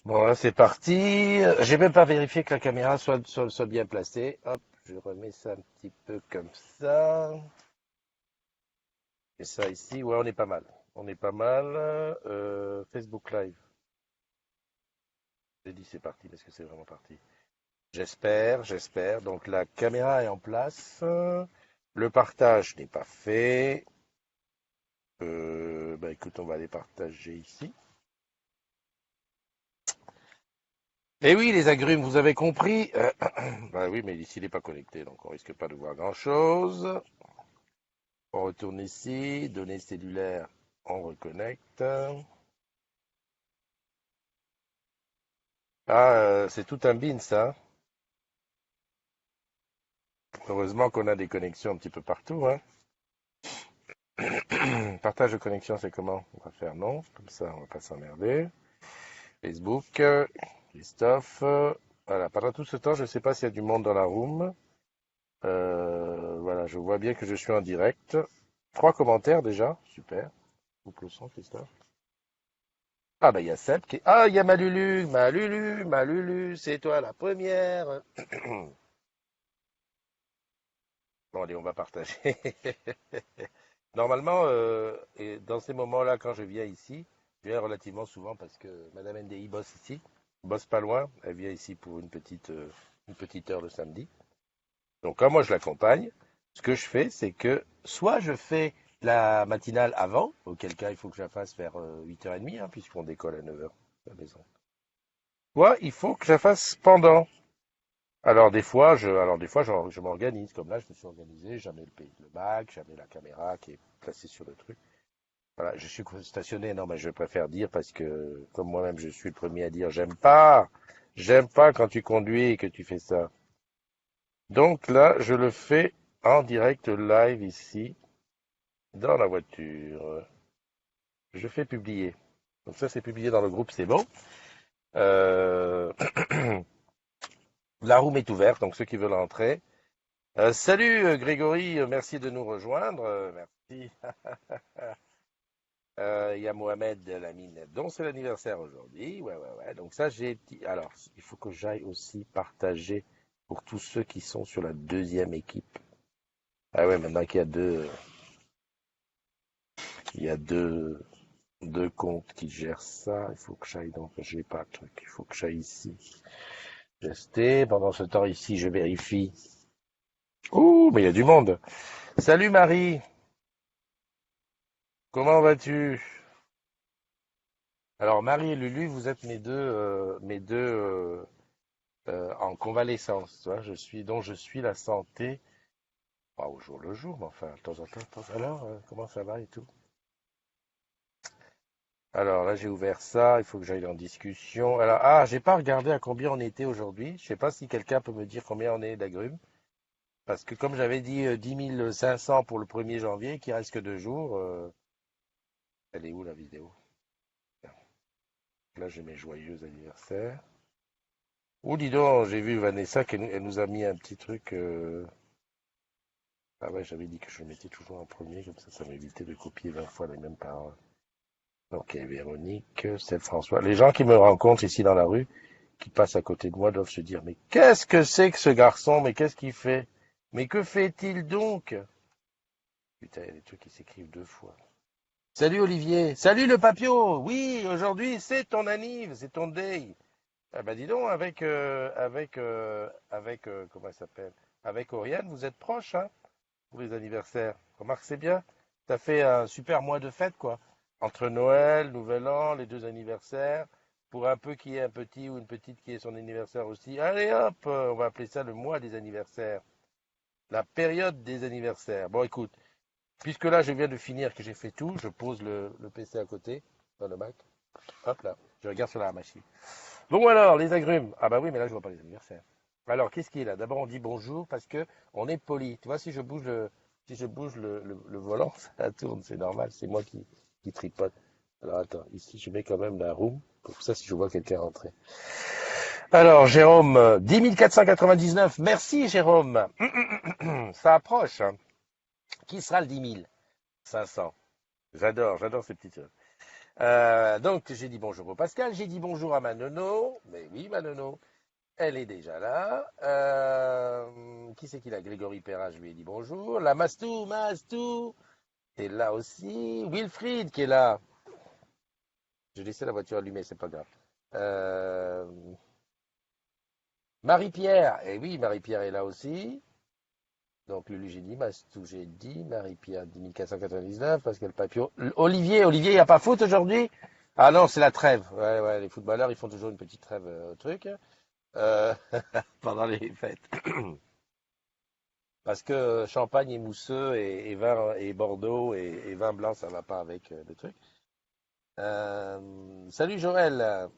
Bon, là, c'est parti. J'ai même pas vérifié que la caméra soit bien placée. Hop, je remets ça un petit peu comme ça. Et ça ici, ouais, on est pas mal. On est pas mal. Facebook Live. J'ai dit c'est parti parce que c'est vraiment parti. J'espère. Donc la caméra est en place. Le partage n'est pas fait. Bah écoute, on va les partager ici. Eh oui, les agrumes, vous avez compris. Bah oui, mais ici, il n'est pas connecté, donc on risque pas de voir grand-chose. On retourne ici, données cellulaires, on reconnecte. Ah, c'est tout un bin, ça. Heureusement qu'on a des connexions un petit peu partout, hein. Partage de connexion, c'est comment? On va faire non, comme ça, on va pas s'emmerder. Facebook, Christophe. Voilà, pendant tout ce temps, je ne sais pas s'il y a du monde dans la room. Voilà, je vois bien que je suis en direct. 3 commentaires déjà, super. Coupe le son, Christophe. Ah bah il y a Seb qui... Ah, il y a Malulu, c'est toi la première. Bon, allez, on va partager. Normalement, et dans ces moments-là, quand je viens ici, je viens relativement souvent parce que Madame NDI bosse ici, bosse pas loin. Elle vient ici pour une petite heure le samedi. Donc, quand moi je l'accompagne, ce que je fais, c'est que soit je fais la matinale avant, auquel cas il faut que je la fasse vers 8h30, hein, puisqu'on décolle à 9h à la maison. Soit il faut que je la fasse pendant. Je m'organise. Comme là, je me suis organisé. Jamais le bac, jamais la caméra qui est placée sur le truc. Voilà, je suis stationné. Non, mais je préfère dire parce que, comme moi-même, je suis le premier à dire, j'aime pas quand tu conduis et que tu fais ça. Donc là, je le fais en direct live ici, dans la voiture. Je fais publier. Donc ça, c'est publié dans le groupe, c'est bon. Euh, La room est ouverte, donc ceux qui veulent entrer. Salut Grégory, merci de nous rejoindre. Merci. Il y a Mohamed Lamine, dont c'est l'anniversaire aujourd'hui. Ouais. Donc ça, Alors, il faut que j'aille aussi partager pour tous ceux qui sont sur la deuxième équipe. Ah ouais, maintenant qu'il y a il y a deux comptes qui gèrent ça. Il faut que j'aille donc, j'ai pas le truc. Il faut que j'aille ici. Rester. Pendant ce temps ici, je vérifie. Ouh, mais il y a du monde. Salut Marie, comment vas-tu? Alors Marie et Lulu, vous êtes mes deux en convalescence. Tu vois, dont je suis la santé, pas au jour le jour, mais enfin, de temps en temps. Alors, comment ça va et tout? Alors là, j'ai ouvert ça, il faut que j'aille en discussion. Alors, j'ai pas regardé à combien on était aujourd'hui. Je sais pas si quelqu'un peut me dire combien on est d'agrumes. Parce que comme j'avais dit 10 500 pour le 1er janvier, qui reste que 2 jours, elle est où la vidéo? Là, j'ai mes joyeux anniversaires. Oh, dis donc, j'ai vu Vanessa elle nous a mis un petit truc. Ah ouais, j'avais dit que je le mettais toujours en premier, comme ça m'évitait de copier 20 fois les mêmes paroles. Ok, Véronique, c'est François. Les gens qui me rencontrent ici dans la rue, qui passent à côté de moi, doivent se dire, mais qu'est-ce que c'est que ce garçon? Mais qu'est-ce qu'il fait? Mais que fait-il donc? Putain, il y a des trucs qui s'écrivent 2 fois. Salut Olivier. Salut le papio. Oui, aujourd'hui c'est ton anniv, c'est ton day. Ah bah dis donc, comment elle s'appelle? Avec Oriane, vous êtes proches, hein, pour les anniversaires. Remarque, c'est bien. T'as fait un super mois de fête, quoi. Entre Noël, Nouvel An, les 2 anniversaires. Pour un peu qui est un petit ou une petite qui est son anniversaire aussi. Allez hop, on va appeler ça le mois des anniversaires. La période des anniversaires. Bon, écoute, puisque là, je viens de finir, que j'ai fait tout, je pose le PC à côté, dans le Mac. Hop là, je regarde sur la machine. Bon alors, les agrumes. Ah bah oui, mais là, je vois pas les anniversaires. Alors, qu'est-ce qui est là? D'abord, on dit bonjour parce que on est poli. Tu vois, si je bouge le volant, ça tourne, c'est normal. C'est moi qui tripote. Alors, attends, ici, je mets quand même la roue. Pour ça, si je vois quelqu'un rentrer. Alors, Jérôme, 10 499. Merci, Jérôme. Ça approche, hein. Qui sera le 10 500? J'adore ces petites choses. Donc, j'ai dit bonjour au Pascal, j'ai dit bonjour à ma nono. Mais oui, ma nono, elle est déjà là. Qui c'est qui l'a? Grégory Perrin, je lui ai dit bonjour. La Mastou, Mastou, est là aussi. Wilfried qui est là. J'ai laissé la voiture allumée, c'est pas grave. Euh, Marie-Pierre, et oui, Marie-Pierre est là aussi. Donc, Lulu, j'ai dit, Mastou, j'ai dit, Marie-Pierre, 10 499, Pascal Papio. Olivier, il n'y a pas foot aujourd'hui? Ah non, c'est la trêve. Ouais, ouais, les footballeurs, ils font toujours une petite trêve au truc, euh, pendant les fêtes. Parce que champagne et mousseux et vin et Bordeaux et vin blanc, ça va pas avec le truc. Salut Joël.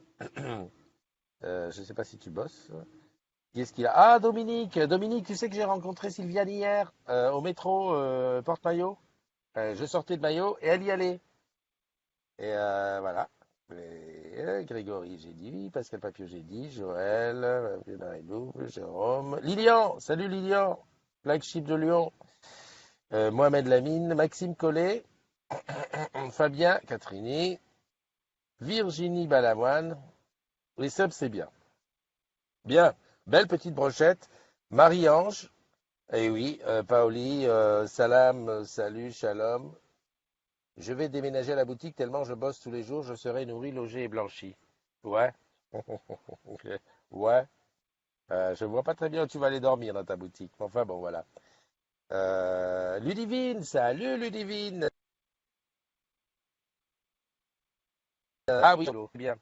Je sais pas si tu bosses. Qui est-ce qu'il a? Ah, Dominique. Dominique, tu sais que j'ai rencontré Sylviane hier au métro Porte-Maillot. Je sortais de Maillot et elle y allait. Et voilà. Grégory, j'ai dit. Pascal Papio, j'ai dit. Joël, Jérôme. Lilian. Salut Lilian. Flagship de Lyon. Mohamed Lamine. Maxime Collet. Fabien Catrini. Virginie Balavoine. Les subs, c'est bien. Bien. Belle petite brochette. Marie-Ange. Eh oui, Paoli, salam, salut, shalom. Je vais déménager à la boutique tellement je bosse tous les jours, je serai nourri, logé et blanchi. Ouais, ok. Ouais. Je vois pas très bien où tu vas aller dormir dans ta boutique. Enfin bon, voilà. Ludivine, salut Ludivine. Ah oui, c'est bien.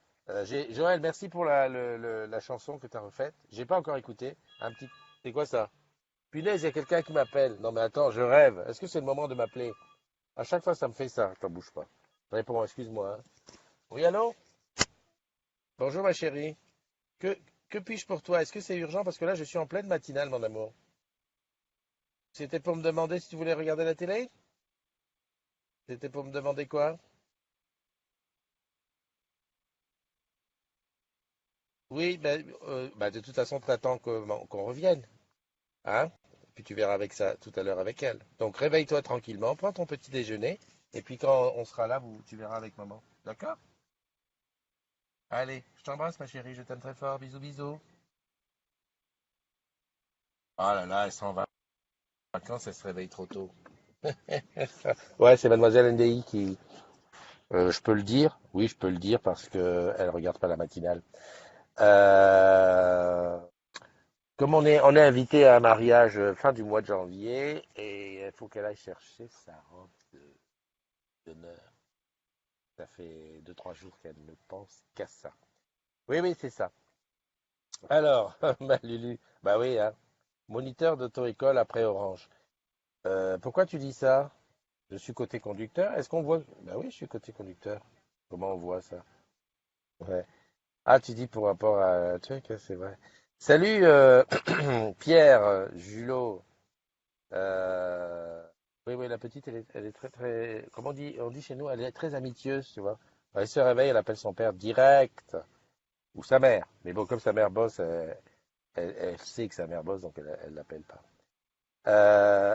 Joël, merci pour la chanson que tu as refaite. J'ai pas encore écouté. Un petit. C'est quoi ça? Punaise, il y a quelqu'un qui m'appelle. Non mais attends, je rêve. Est-ce que c'est le moment de m'appeler? À chaque fois, ça me fait ça. Attends, bouge pas. Réponds, excuse-moi, hein. Oui, allô? Bonjour, ma chérie. Que, que puis-je pour toi? Est-ce que c'est urgent? Parce que là, je suis en pleine matinale, mon amour. C'était pour me demander si tu voulais regarder la télé? C'était pour me demander quoi? Oui, de toute façon, t'attends qu'on revienne. Hein? Puis tu verras avec ça tout à l'heure avec elle. Donc, réveille-toi tranquillement, prends ton petit déjeuner. Et puis, quand on sera là, tu verras avec maman. D'accord? Allez, je t'embrasse, ma chérie. Je t'aime très fort. Bisous, bisous. Oh là là, elle s'en va en vacances, elle se réveille trop tôt. Ouais, c'est Mademoiselle NDI qui. Je peux le dire? Oui, je peux le dire parce que elle regarde pas la matinale. Euh, Comme on est invité à un mariage fin du mois de janvier et il faut qu'elle aille chercher sa robe d'honneur. Ça fait 2, 3 jours qu'elle ne pense qu'à ça. Oui, oui, c'est ça. Alors, ma Lulu, bah oui, hein, moniteur d'auto-école après Orange. Pourquoi tu dis ça? Je suis côté conducteur. Est-ce qu'on voit? Bah oui, je suis côté conducteur. Comment on voit ça? Ouais. Ah, tu dis pour rapport à un truc, c'est vrai. Salut Pierre, Julot. Euh, Oui, oui, la petite, elle est très, très. Comment on dit chez nous, elle est très amicieuse, tu vois. Quand elle se réveille, elle appelle son père direct, ou sa mère. Mais bon, comme sa mère bosse, elle sait que sa mère bosse, donc elle l'appelle pas.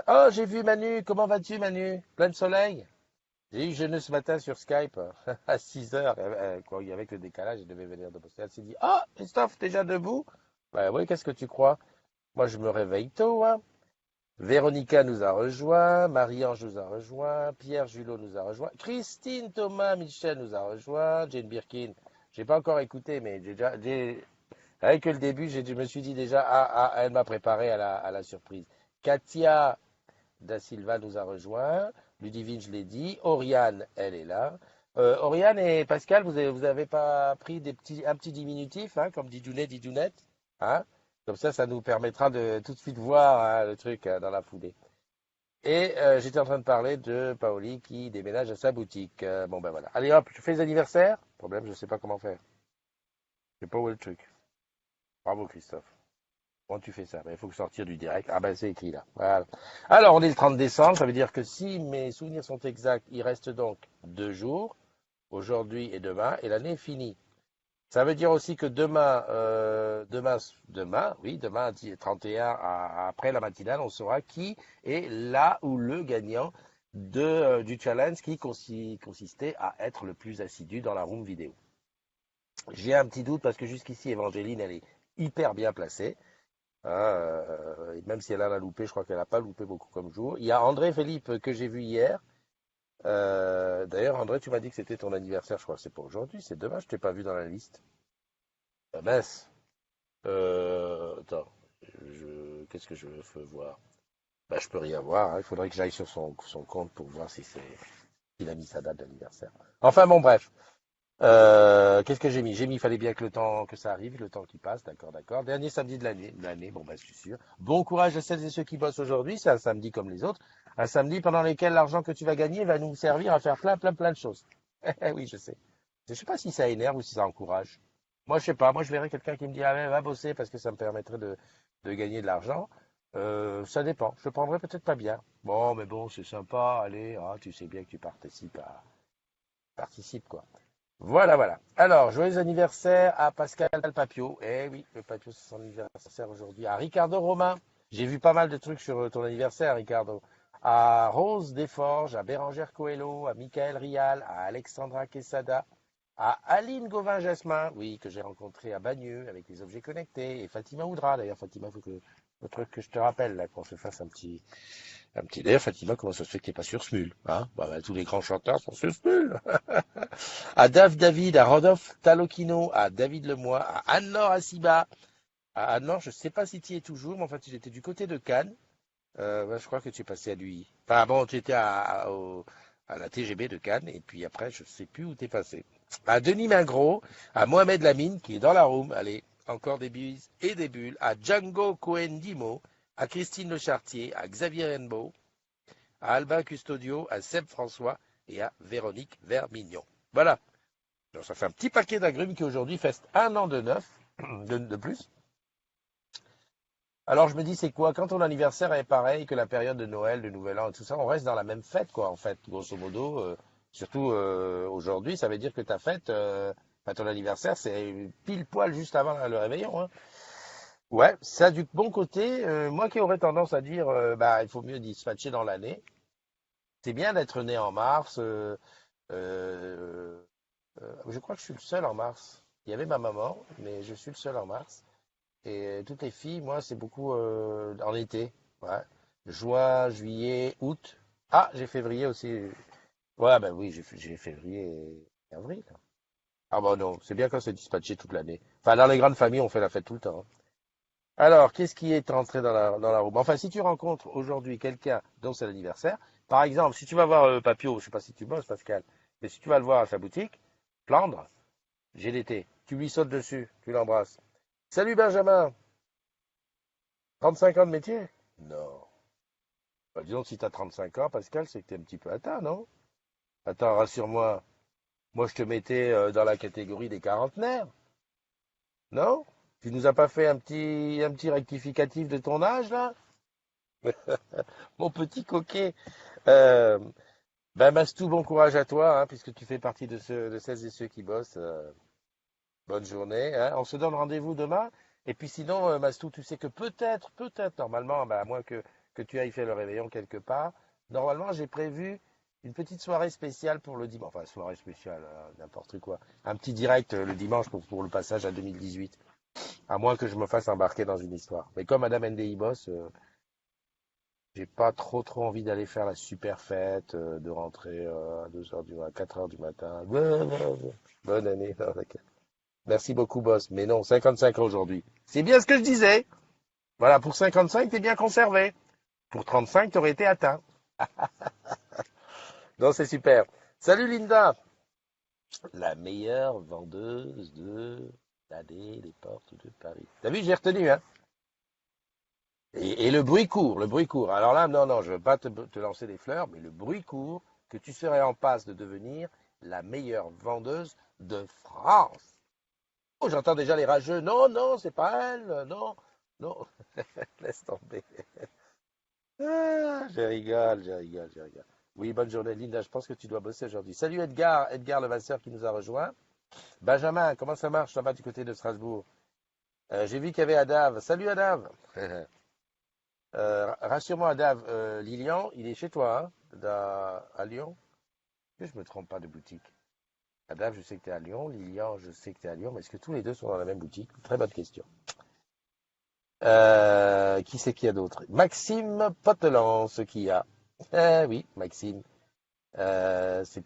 Oh, j'ai vu Manu. Comment vas-tu, Manu? Plein de soleil? J'ai eu Jeuneux ce matin sur Skype à 6 heures. Quoi, avec le décalage, elle devait venir de bosser. Elle s'est dit, ah, Christophe, déjà debout? Bah oui, qu'est-ce que tu crois? Moi, je me réveille tôt, hein. Véronica nous a rejoint, Marie-Ange nous a rejoint, Pierre Julot nous a rejoint, Christine Thomas Michel nous a rejoint, Jane Birkin. J'ai pas encore écouté, mais avec le début, je me suis dit déjà, elle m'a préparé à la surprise. Katia Da Silva nous a rejoint. Ludivine, je l'ai dit. Oriane, elle est là. Oriane et Pascal, vous avez pas pris un petit diminutif, hein, comme Didounet, Didounette, hein? Comme ça nous permettra de tout de suite voir, hein, le truc dans la foulée. Et j'étais en train de parler de Paoli qui déménage à sa boutique. Bon ben voilà. Allez hop, je fais les anniversaires. Problème, je sais pas comment faire. Je sais pas où est le truc. Bravo Christophe. Comment tu fais ça? Ben, il faut sortir du direct. Ah ben c'est écrit là. Voilà. Alors on est le 30 décembre, ça veut dire que si mes souvenirs sont exacts, il reste donc 2 jours, aujourd'hui et demain, et l'année est finie. Ça veut dire aussi que oui, demain 31 après la matinale, on saura qui est là ou le gagnant du challenge qui consistait à être le plus assidu dans la room vidéo. J'ai un petit doute parce que jusqu'ici, Évangéline, elle est hyper bien placée. Hein, et même si elle en a loupé, je crois qu'elle n'a pas loupé beaucoup comme jour. Il y a André Philippe que j'ai vu hier. D'ailleurs, André, tu m'as dit que c'était ton anniversaire. Je crois que c'est pas aujourd'hui, c'est demain. Je t'ai pas vu dans la liste. Ah, mince. Attends, qu'est-ce que je veux voir? Bah, je peux rien voir, hein. Il faudrait que j'aille sur son compte pour voir si s'il a mis sa date d'anniversaire. Enfin bon, bref. Qu'est-ce que j'ai mis? J'ai mis, il fallait bien que le temps, que ça arrive, le temps qui passe, d'accord, d'accord. Dernier samedi de l'année, bon bah je suis sûr. Bon courage à celles et ceux qui bossent aujourd'hui, c'est un samedi comme les autres. Un samedi pendant lequel l'argent que tu vas gagner va nous servir à faire plein, plein, plein de choses. Oui, je sais. Je sais pas si ça énerve ou si ça encourage. Moi, je sais pas. Moi, je verrais quelqu'un qui me dit, ah ouais, va bosser parce que ça me permettrait de gagner de l'argent. Ça dépend. Je le prendrais peut-être pas bien. Bon, mais bon, c'est sympa. Allez, ah, tu sais bien que tu participes, quoi. Voilà, voilà. Alors, joyeux anniversaire à Pascal Papio. Eh oui, le Papio, c'est son anniversaire aujourd'hui. À Ricardo Romain. J'ai vu pas mal de trucs sur ton anniversaire, Ricardo. À Rose Desforges, à Bérangère Coelho, à Michael Rial, à Alexandra Quesada, à Aline Gauvin-Jasmin, oui, que j'ai rencontré à Bagneux avec les objets connectés, et Fatima Oudra. D'ailleurs, Fatima, il faut que le truc que je te rappelle, là, qu'on se fasse un petit. D'ailleurs, Fatima, comment ça se fait que t'es pas sur Smule, hein? Bah, tous les grands chanteurs sont sur Smule. À Dave David, à Rodolphe Talokino, à David Lemoy, à Anne-Laure Assiba. À Anne-Laure, je ne sais pas si tu y es toujours, mais en fait, j'étais du côté de Cannes. Ouais, je crois que tu es passé à lui. Enfin bon, tu étais à la TGB de Cannes, et puis après, je ne sais plus où tu es passé. À Denis Mingros, à Mohamed Lamine, qui est dans la room, allez, encore des bises et des bulles, à Django Cohen-Dimo, à Christine Le Chartier, à Xavier Rainbow, à Albin Custodio, à Seb François et à Véronique Vermignon. Voilà. Donc, ça fait un petit paquet d'agrumes qui aujourd'hui fêtent un an de neuf, de plus. Alors je me dis, c'est quoi? Quand ton anniversaire est pareil que la période de Noël, de Nouvel An et tout ça, on reste dans la même fête, quoi, en fait, grosso modo. Surtout aujourd'hui, ça veut dire que ta fête, enfin, ton anniversaire, c'est pile poil juste avant le réveillon, hein. Ouais, ça du bon côté, moi qui aurais tendance à dire, bah, il faut mieux dispatcher dans l'année. C'est bien d'être né en mars. Euh, je crois que je suis le seul en mars. Il y avait ma maman, mais je suis le seul en mars. Et toutes les filles, moi, c'est beaucoup en été. Ouais. Juin, juillet, août. Ah, j'ai février aussi. Ouais, ben oui, j'ai février et avril. Ah bon, non, c'est bien quand c'est dispatché toute l'année. Enfin, dans les grandes familles, on fait la fête tout le temps, hein. Alors, qu'est-ce qui est entré dans la roue? Enfin, si tu rencontres aujourd'hui quelqu'un dont c'est l'anniversaire, par exemple, si tu vas voir Papio, je sais pas si tu bosses, Pascal, mais si tu vas le voir à sa boutique, Flandre, GDT, tu lui sautes dessus, tu l'embrasses. Salut Benjamin, 35 ans de métier? Non. Bah, disons, si t'as 35 ans, Pascal, c'est que t'es un petit peu atteint, non? Attends, rassure-moi. Moi, je te mettais dans la catégorie des quarantenaires, non? Tu nous as pas fait un petit rectificatif de ton âge, là? Mon petit coquet. Euh, ben, Mastou, bon courage à toi, hein, puisque tu fais partie de celles et ceux qui bossent. Bonne journée, hein. On se donne rendez-vous demain. Et puis sinon, Mastou, tu sais que peut-être, normalement, ben, à moins que tu ailles faire le réveillon quelque part, normalement, j'ai prévu une petite soirée spéciale pour le dimanche. Enfin, soirée spéciale, n'importe quoi. Un petit direct le dimanche pour le passage à 2018. À moins que je me fasse embarquer dans une histoire. Mais comme Madame NDI boss, j'ai pas trop envie d'aller faire la super fête, de rentrer à 2 heures à 4 heures du matin. Bonne année. Non, d'accord. Merci beaucoup, boss. Mais non, 55 ans aujourd'hui. C'est bien ce que je disais. Voilà, pour 55, t'es bien conservé. Pour 35, t'aurais été atteint. Non, c'est super. Salut Linda. La meilleure vendeuse de l'année des portes de Paris. T'as vu, j'ai retenu, hein. Et le bruit court, le bruit court. Alors là, non, non, je ne veux pas te lancer des fleurs, mais le bruit court que tu serais en passe de devenir la meilleure vendeuse de France. Oh, j'entends déjà les rageux. Non, non, c'est pas elle. Non, non. Laisse tomber. Ah, je rigole, je rigole, je rigole. Oui, bonne journée, Linda. Je pense que tu dois bosser aujourd'hui. Salut Edgar, Edgar Levasseur qui nous a rejoint. Benjamin, comment ça marche là-bas du côté de Strasbourg? J'ai vu qu'il y avait Adav. Salut Adav. Rassure-moi, Adav, Lilian, il est chez toi, hein? à Lyon? Que je me trompe pas de boutique. Adam, je sais que tu es à Lyon. Lilian, je sais que tu es à Lyon. Mais est-ce que tous les deux sont dans la même boutique? Très bonne question. Qui c'est qu'il y a d'autre? Maxime Potelance qui a. Eh oui, Maxime. T'es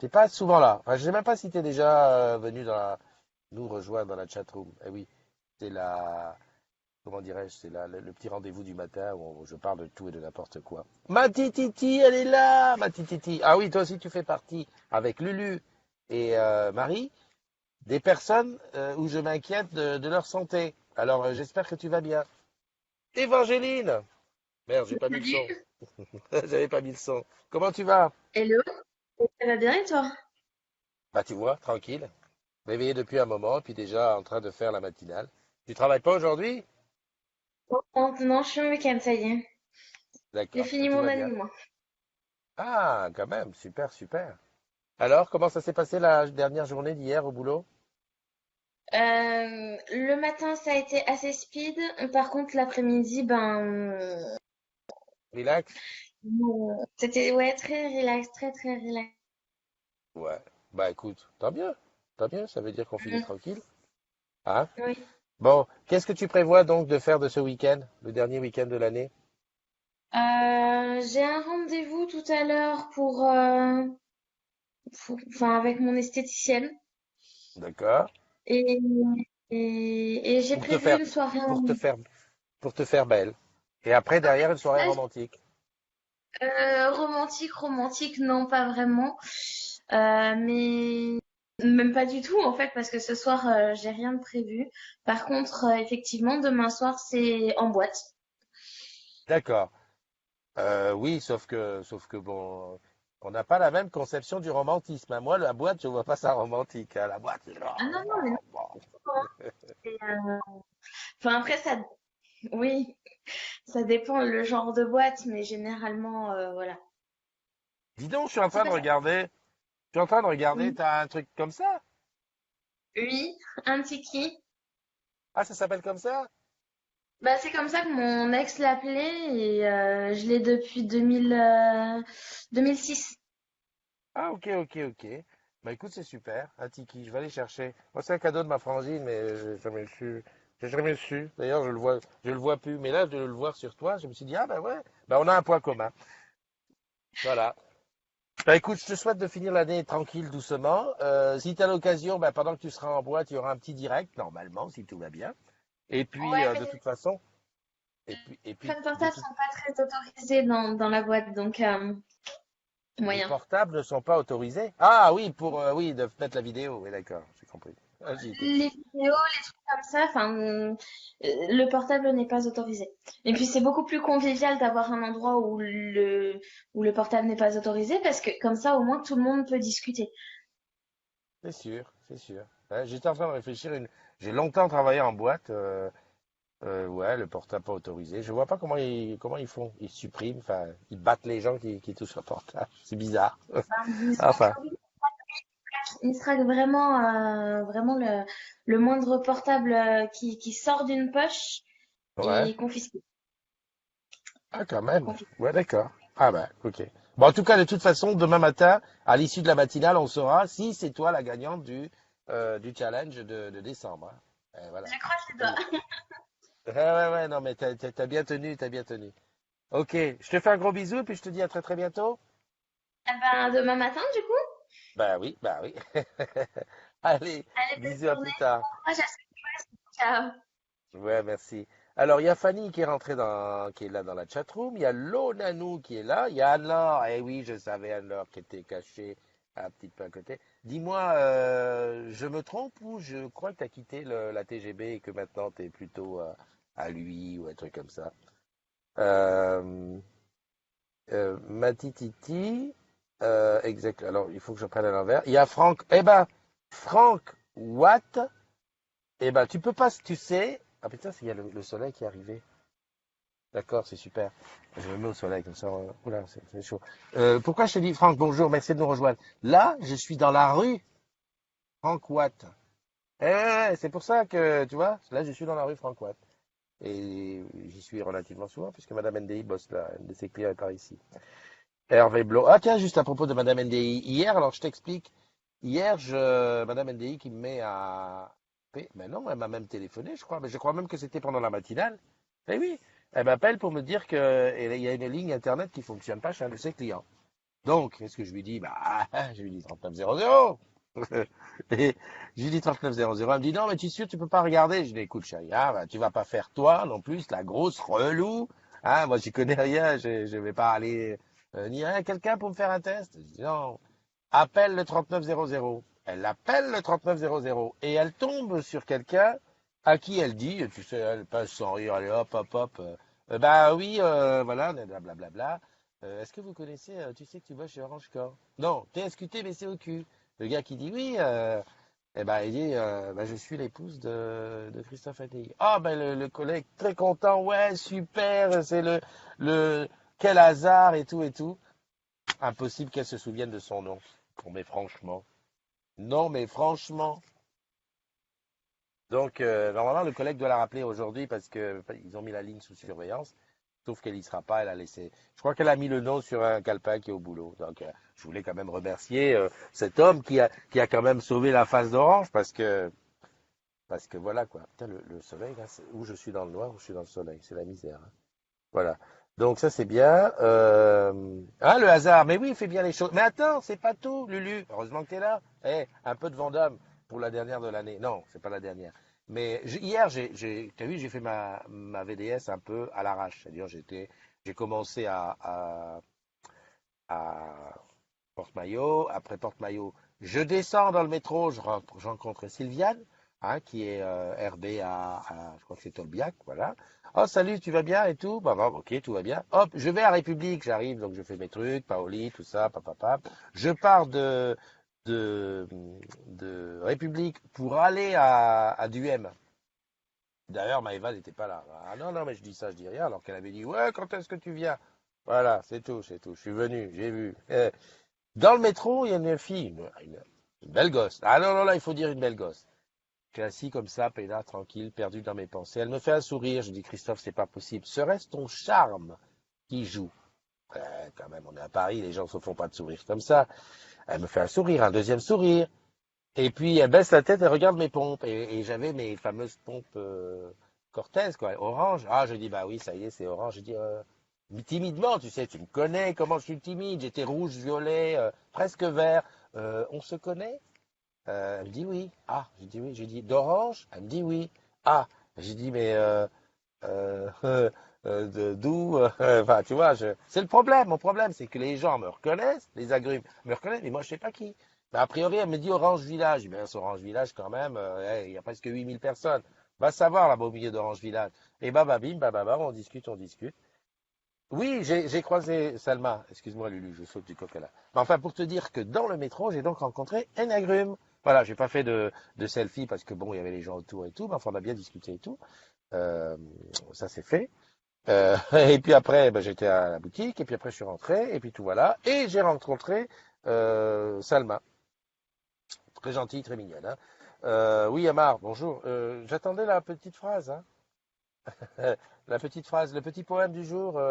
pas souvent là. Enfin, je sais même pas si t'es déjà venu nous rejoindre dans la chatroom. Eh oui, c'est comment dirais-je, c'est le petit rendez-vous du matin où je parle de tout et de n'importe quoi. Ma tititi, elle est là, ma tititi. Ah oui, toi aussi tu fais partie avec Lulu et Marie des personnes où je m'inquiète de leur santé. Alors j'espère que tu vas bien. Évangéline! Merde, j'ai pas mis le Salut, son. J'avais pas mis le son. Comment tu vas? hello, ça va bien et toi? Bah tu vois, tranquille. Réveillé depuis un moment, puis déjà en train de faire la matinale. Tu travailles pas aujourd'hui? Oh, non, je suis en week-end, ça y est. J'ai D'accord, bah, fini tout mon va année, bien. moi. Ah, quand même, super, super. Alors, comment ça s'est passé la dernière journée d'hier au boulot? Le matin, ça a été assez speed. Par contre, l'après-midi, Relax? c'était ouais, très relax, très très relax. Ouais. Bah écoute, tant bien. Tant bien, ça veut dire qu'on finit Mm, tranquille. Hein? oui. Bon, qu'est-ce que tu prévois donc de faire de ce week-end, le dernier week-end de l'année? J'ai un rendez-vous tout à l'heure enfin, avec mon esthéticienne D'accord? et, et j'ai Pour te prévu faire, une soirée pour te en... faire, pour te faire belle. Et après, derrière, une soirée romantique. Romantique, romantique, non, pas vraiment. Mais même pas du tout en fait parce que ce soir j'ai rien de prévu. Par contre, effectivement, demain soir c'est en boîte. D'accord. Oui, sauf que bon, on n'a pas la même conception du romantisme, hein. Moi, la boîte, je vois pas ça romantique, hein. La boîte, c'est Ah non genre, non mais non. Enfin après ça, oui, ça dépend le genre de boîte, mais généralement voilà. dis donc, je suis en C'est train de pas ça. regarder. Je suis en train de regarder, Oui, t'as un truc comme ça? oui, un tiki. Ah, ça s'appelle comme ça? Bah c'est comme ça que mon ex l'appelait et je l'ai depuis 2006. Ah, ok, ok, ok. Bah écoute, c'est super, un tiki, je vais aller chercher. Moi, c'est un cadeau de ma frangine, mais j'ai jamais su. J'ai jamais su. D'ailleurs, je le vois plus. Mais là, de le voir sur toi, je me suis dit, ah ben ouais, bah on a un point commun. Voilà. Bah écoute, je te souhaite de finir l'année tranquille, doucement. Si tu as l'occasion, bah, pendant que tu seras en boîte, il y aura un petit direct, normalement, si tout va bien. Et puis, Ouais, mais de toute façon, et puis, téléphones de portables toute, sont pas très autorisés dans la boîte, donc les moyen. portables ne sont pas autorisés. Ah oui, oui, de mettre la vidéo. Oui, d'accord, j'ai compris. Ah, j'y étais. Les vidéos, les trucs comme ça, le portable n'est pas autorisé. Et puis c'est beaucoup plus convivial d'avoir un endroit où le portable n'est pas autorisé parce que comme ça au moins tout le monde peut discuter. C'est sûr, c'est sûr. Ouais, j'étais en train de réfléchir. J'ai longtemps travaillé en boîte. Ouais, le portable pas autorisé. Je vois pas comment ils font. Ils suppriment, enfin, ils battent les gens qui touchent au portable. C'est bizarre. Ils Enfin, il sera vraiment, vraiment le moindre portable qui sort d'une poche ouais. est confisqué. Ah, quand même. Confisqué. Ouais, d'accord. Ah ben, ok. Bon, en tout cas, de toute façon, demain matin, à l'issue de la matinale, on saura si c'est toi la gagnante du challenge de décembre, hein. Voilà. Je croise C'est les pas eu. doigts. Ouais, ouais, ouais, non, mais t'as bien tenu, t'as bien tenu. Ok, je te fais un gros bisou, puis je te dis à très très bientôt. Eh ben, demain matin, du coup. Bah oui, bah oui. Allez, Allez, bisous, bonne à journée. plus tard. Bon courage à ceux qui restent. Ciao. Ouais, merci. Alors, il y a Fanny qui est qui est là dans la chatroom. Il y a Lonanou qui est là. Il y a Anne-Laure. Eh oui, je savais Anne-Laure qui était cachée un petit peu à côté. Dis-moi, je me trompe ou je crois que tu as quitté la TGB et que maintenant tu es plutôt à lui ou un truc comme ça. Euh, Matititi, exact. Alors, il faut que je prenne à l'envers. Il y a Franck. Eh ben, Franck Watt. Eh ben, tu peux pas, tu sais. Ah putain, il y a le soleil qui est arrivé. D'accord, c'est super. Je me mets au soleil comme ça. Oula, c'est chaud. Pourquoi je te dis, Franck, bonjour, merci de nous rejoindre. Là, je suis dans la rue Franck Watt. C'est pour ça que, tu vois, là, je suis dans la rue Franck Watt. Et j'y suis relativement souvent, puisque Madame NDI bosse là. Un de ses clients est par ici. Hervé Blo. Ah tiens, juste à propos de Madame NDI. Hier, alors je t'explique. Hier, Madame NDI qui me met à... Ben non, elle m'a même téléphoné, je crois. Mais je crois même que c'était pendant la matinale. Eh oui, elle m'appelle pour me dire qu'il y a une ligne Internet qui fonctionne pas chez un de ses clients. Donc, qu'est-ce que je lui dis? Bah, je lui dis 3900. Et je lui dis 3900. Elle me dit non, mais tu es sûr, tu peux pas regarder. Je lui dis écoute, chérie, hein, bah, tu vas pas faire toi non plus la grosse relou. Hein, moi, j'y connais rien. Je vais pas aller ni rien. Quelqu'un pour me faire un test? Je dis non. Appelle le 3900. Elle appelle le 3900 et elle tombe sur quelqu'un à qui elle dit, tu sais, elle passe sans rire, allez hop, hop, hop. Bah oui, voilà, blablabla. Est-ce que vous connaissez, tu sais que tu bosses chez Orange Corps? Non, TSQT, mais c'est au cul. Le gars qui dit oui, eh ben, il dit, bah, je suis l'épouse de Christophe Attey. Ah, ben, le collègue très content, ouais, super, c'est le, quel hasard et tout et tout. Impossible qu'elle se souvienne de son nom. Non, mais franchement. Non, mais franchement. Donc, normalement, le collègue doit la rappeler aujourd'hui parce que ils ont mis la ligne sous surveillance. Sauf qu'elle y sera pas, elle a laissé. Je crois qu'elle a mis le nom sur un calepin qui est au boulot. Donc, je voulais quand même remercier cet homme qui a quand même sauvé la face d'Orange parce que voilà quoi. Putain, le soleil là, où je suis dans le noir, où je suis dans le soleil, c'est la misère, hein. Voilà. Donc ça c'est bien. Ah le hasard, mais oui, il fait bien les choses. Mais attends, c'est pas tout, Lulu. Heureusement que tu es là. Eh, un peu de Vendôme pour la dernière de l'année. Non, c'est pas la dernière. Mais hier, t'as vu, j'ai fait ma VDS un peu à l'arrache. C'est-à-dire, j'ai commencé à Porte-Maillot. Après Porte-Maillot, je descends dans le métro, je rencontre Sylviane, hein, qui est RB je crois que c'est Tolbiac, voilà. Oh, salut, tu vas bien et tout? Bah, bon, ok, tout va bien. Hop, je vais à République, j'arrive, donc je fais mes trucs, Paoli, tout ça, papapap. Je pars de, de République pour aller à Duhem. D'ailleurs, Maëva n'était pas là. Ah non, non, mais je dis ça, je dis rien, alors qu'elle avait dit, ouais, quand est-ce que tu viens? Voilà, c'est tout, c'est tout. Je suis venu, j'ai vu. Dans le métro, il y a une fille, une belle gosse. Ah non, non, là, il faut dire une belle gosse. Je suis assis comme ça, peinard, tranquille, perdu dans mes pensées. Elle me fait un sourire. Je dis, Christophe, c'est pas possible. Serait-ce ton charme qui joue? Quand même, on est à Paris, les gens ne se font pas de sourire comme ça. Elle me fait un sourire, un deuxième sourire. Et puis, elle baisse la tête et regarde mes pompes. Et j'avais mes fameuses pompes Cortez, quoi, orange. Ah, je dis, bah oui, ça y est, c'est orange. Je dis, timidement, tu sais, tu me connais, comment je suis timide. J'étais rouge, violet, presque vert. On se connaît? Elle me dit oui. Ah, j'ai dit oui. J'ai dit d'orange? Elle me dit oui. Ah, j'ai dit mais d'où? Enfin, tu vois, c'est le problème. Mon problème, c'est que les gens me reconnaissent, les agrumes me reconnaissent, mais moi, je sais pas qui. Mais a priori, elle me dit Orange Village. Ben, c'est Orange Village quand même. Hey, il y a presque 8000 personnes. Va savoir là-bas au milieu d'Orange Village. Et bababim, bababa, on discute, on discute. Oui, j'ai croisé Salma. Excuse-moi, Lulu, je saute du coq à l'âne. Mais enfin, pour te dire que dans le métro, j'ai donc rencontré un agrume. Voilà, j'ai pas fait de selfie parce que bon, il y avait les gens autour et tout, mais enfin, on a bien discuté et tout. Euh, ça c'est fait. Et puis après, ben, j'étais à la boutique, et puis après je suis rentré, et puis tout voilà. Et j'ai rencontré Salma. Très gentille, très mignonne, hein. Oui, Amar, bonjour. J'attendais la petite phrase, hein. La petite phrase, le petit poème du jour.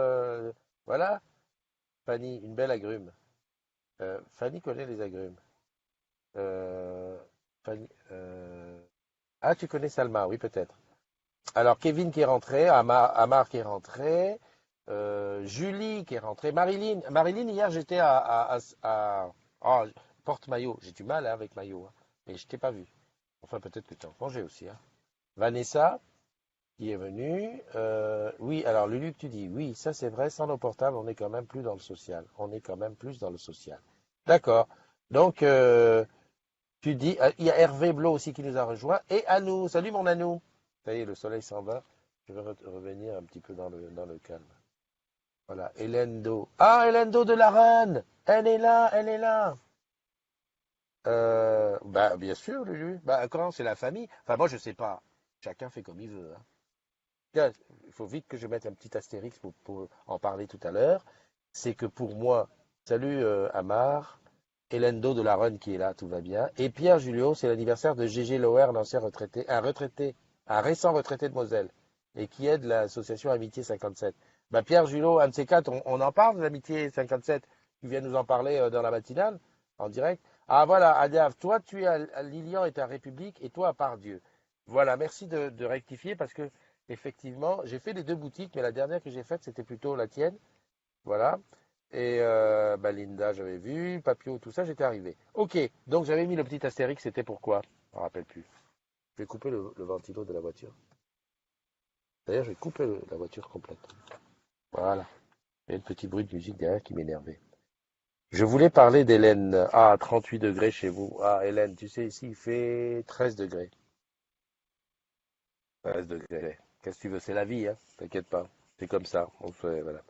Voilà. Fanny, une belle agrume. Fanny connaît les agrumes. Euh, Fanny, ah, tu connais Salma, oui, peut-être. Alors, Kevin qui est rentré, Amar qui est rentré, Julie qui est rentrée, Marilyn, hier, j'étais à Porte-Maillot. J'ai du mal hein, avec Maillot, hein, mais je t'ai pas vu. Enfin, peut-être que tu es en congé aussi, hein. Vanessa qui est venue. Oui, alors, Lulu, tu dis, oui, ça c'est vrai, sans nos portables, on est quand même plus dans le social. On est quand même plus dans le social. D'accord. Donc, tu dis, il y a Hervé Blo aussi qui nous a rejoint. Et Anou, salut mon Anou. Ça y est, le soleil s'en va. Je vais revenir un petit peu dans le calme. Voilà, Hélène Do. Ah, Hélène Do de la Reine. Elle est là, elle est là. Bah, bien sûr, Lulu. Bah, quand c'est la famille. Enfin, moi, je sais pas. Chacun fait comme il veut, hein. Tiens, il faut vite que je mette un petit astérix pour en parler tout à l'heure. C'est que pour moi, salut Amar, Hélène Do de la Reine qui est là, tout va bien. Et Pierre Julio, c'est l'anniversaire de Gégé Loer, l'ancien retraité, un récent retraité de Moselle, et qui aide l'association Amitié 57. Bah Pierre Julio, un de ces quatre, on en parle de l'Amitié 57. Tu viens nous en parler dans la matinale, en direct. Ah voilà, Adav, toi tu es à Lilian et à République et toi à Pardieu. Voilà, merci de rectifier parce que effectivement, j'ai fait les deux boutiques, mais la dernière que j'ai faite, c'était plutôt la tienne. Voilà. Et bah, Linda, j'avais vu, Papio, tout ça, j'étais arrivé. Ok, donc j'avais mis le petit astérix, c'était pourquoi? Je me rappelle plus. Je vais couper le ventilo de la voiture. D'ailleurs, je vais couper la voiture complète. Voilà. Il y a un petit bruit de musique derrière qui m'énervait. Je voulais parler d'Hélène. Ah, 38 degrés chez vous. Ah, Hélène, tu sais, ici, il fait 13 degrés. 13 degrés. Qu'est-ce que tu veux? C'est la vie, hein. T'inquiète pas. C'est comme ça. Voilà.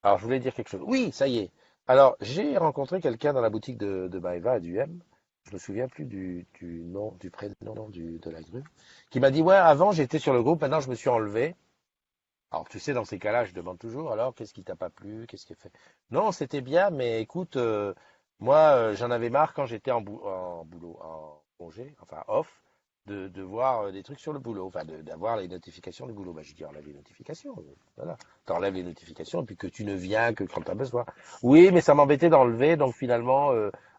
Alors, je voulais dire quelque chose. Oui, ça y est. Alors, j'ai rencontré quelqu'un dans la boutique de Maëva à Duhem. Je me souviens plus du nom, du prénom non, de la grue. Qui m'a dit, ouais, avant, j'étais sur le groupe, maintenant, je me suis enlevé. Alors, tu sais, dans ces cas-là, je demande toujours, alors, qu'est-ce qui t'a pas plu? Qu'est-ce qui a fait? Non, c'était bien, mais écoute, moi, j'en avais marre quand j'étais en boulot, en congé, enfin, off, de voir des trucs sur le boulot, enfin, d'avoir les notifications du boulot. Bah, j'ai dit, enlève les notifications, voilà. T'enlèves les notifications, et puis que tu ne viens que quand t'as besoin. Oui, mais ça m'embêtait d'enlever, donc finalement,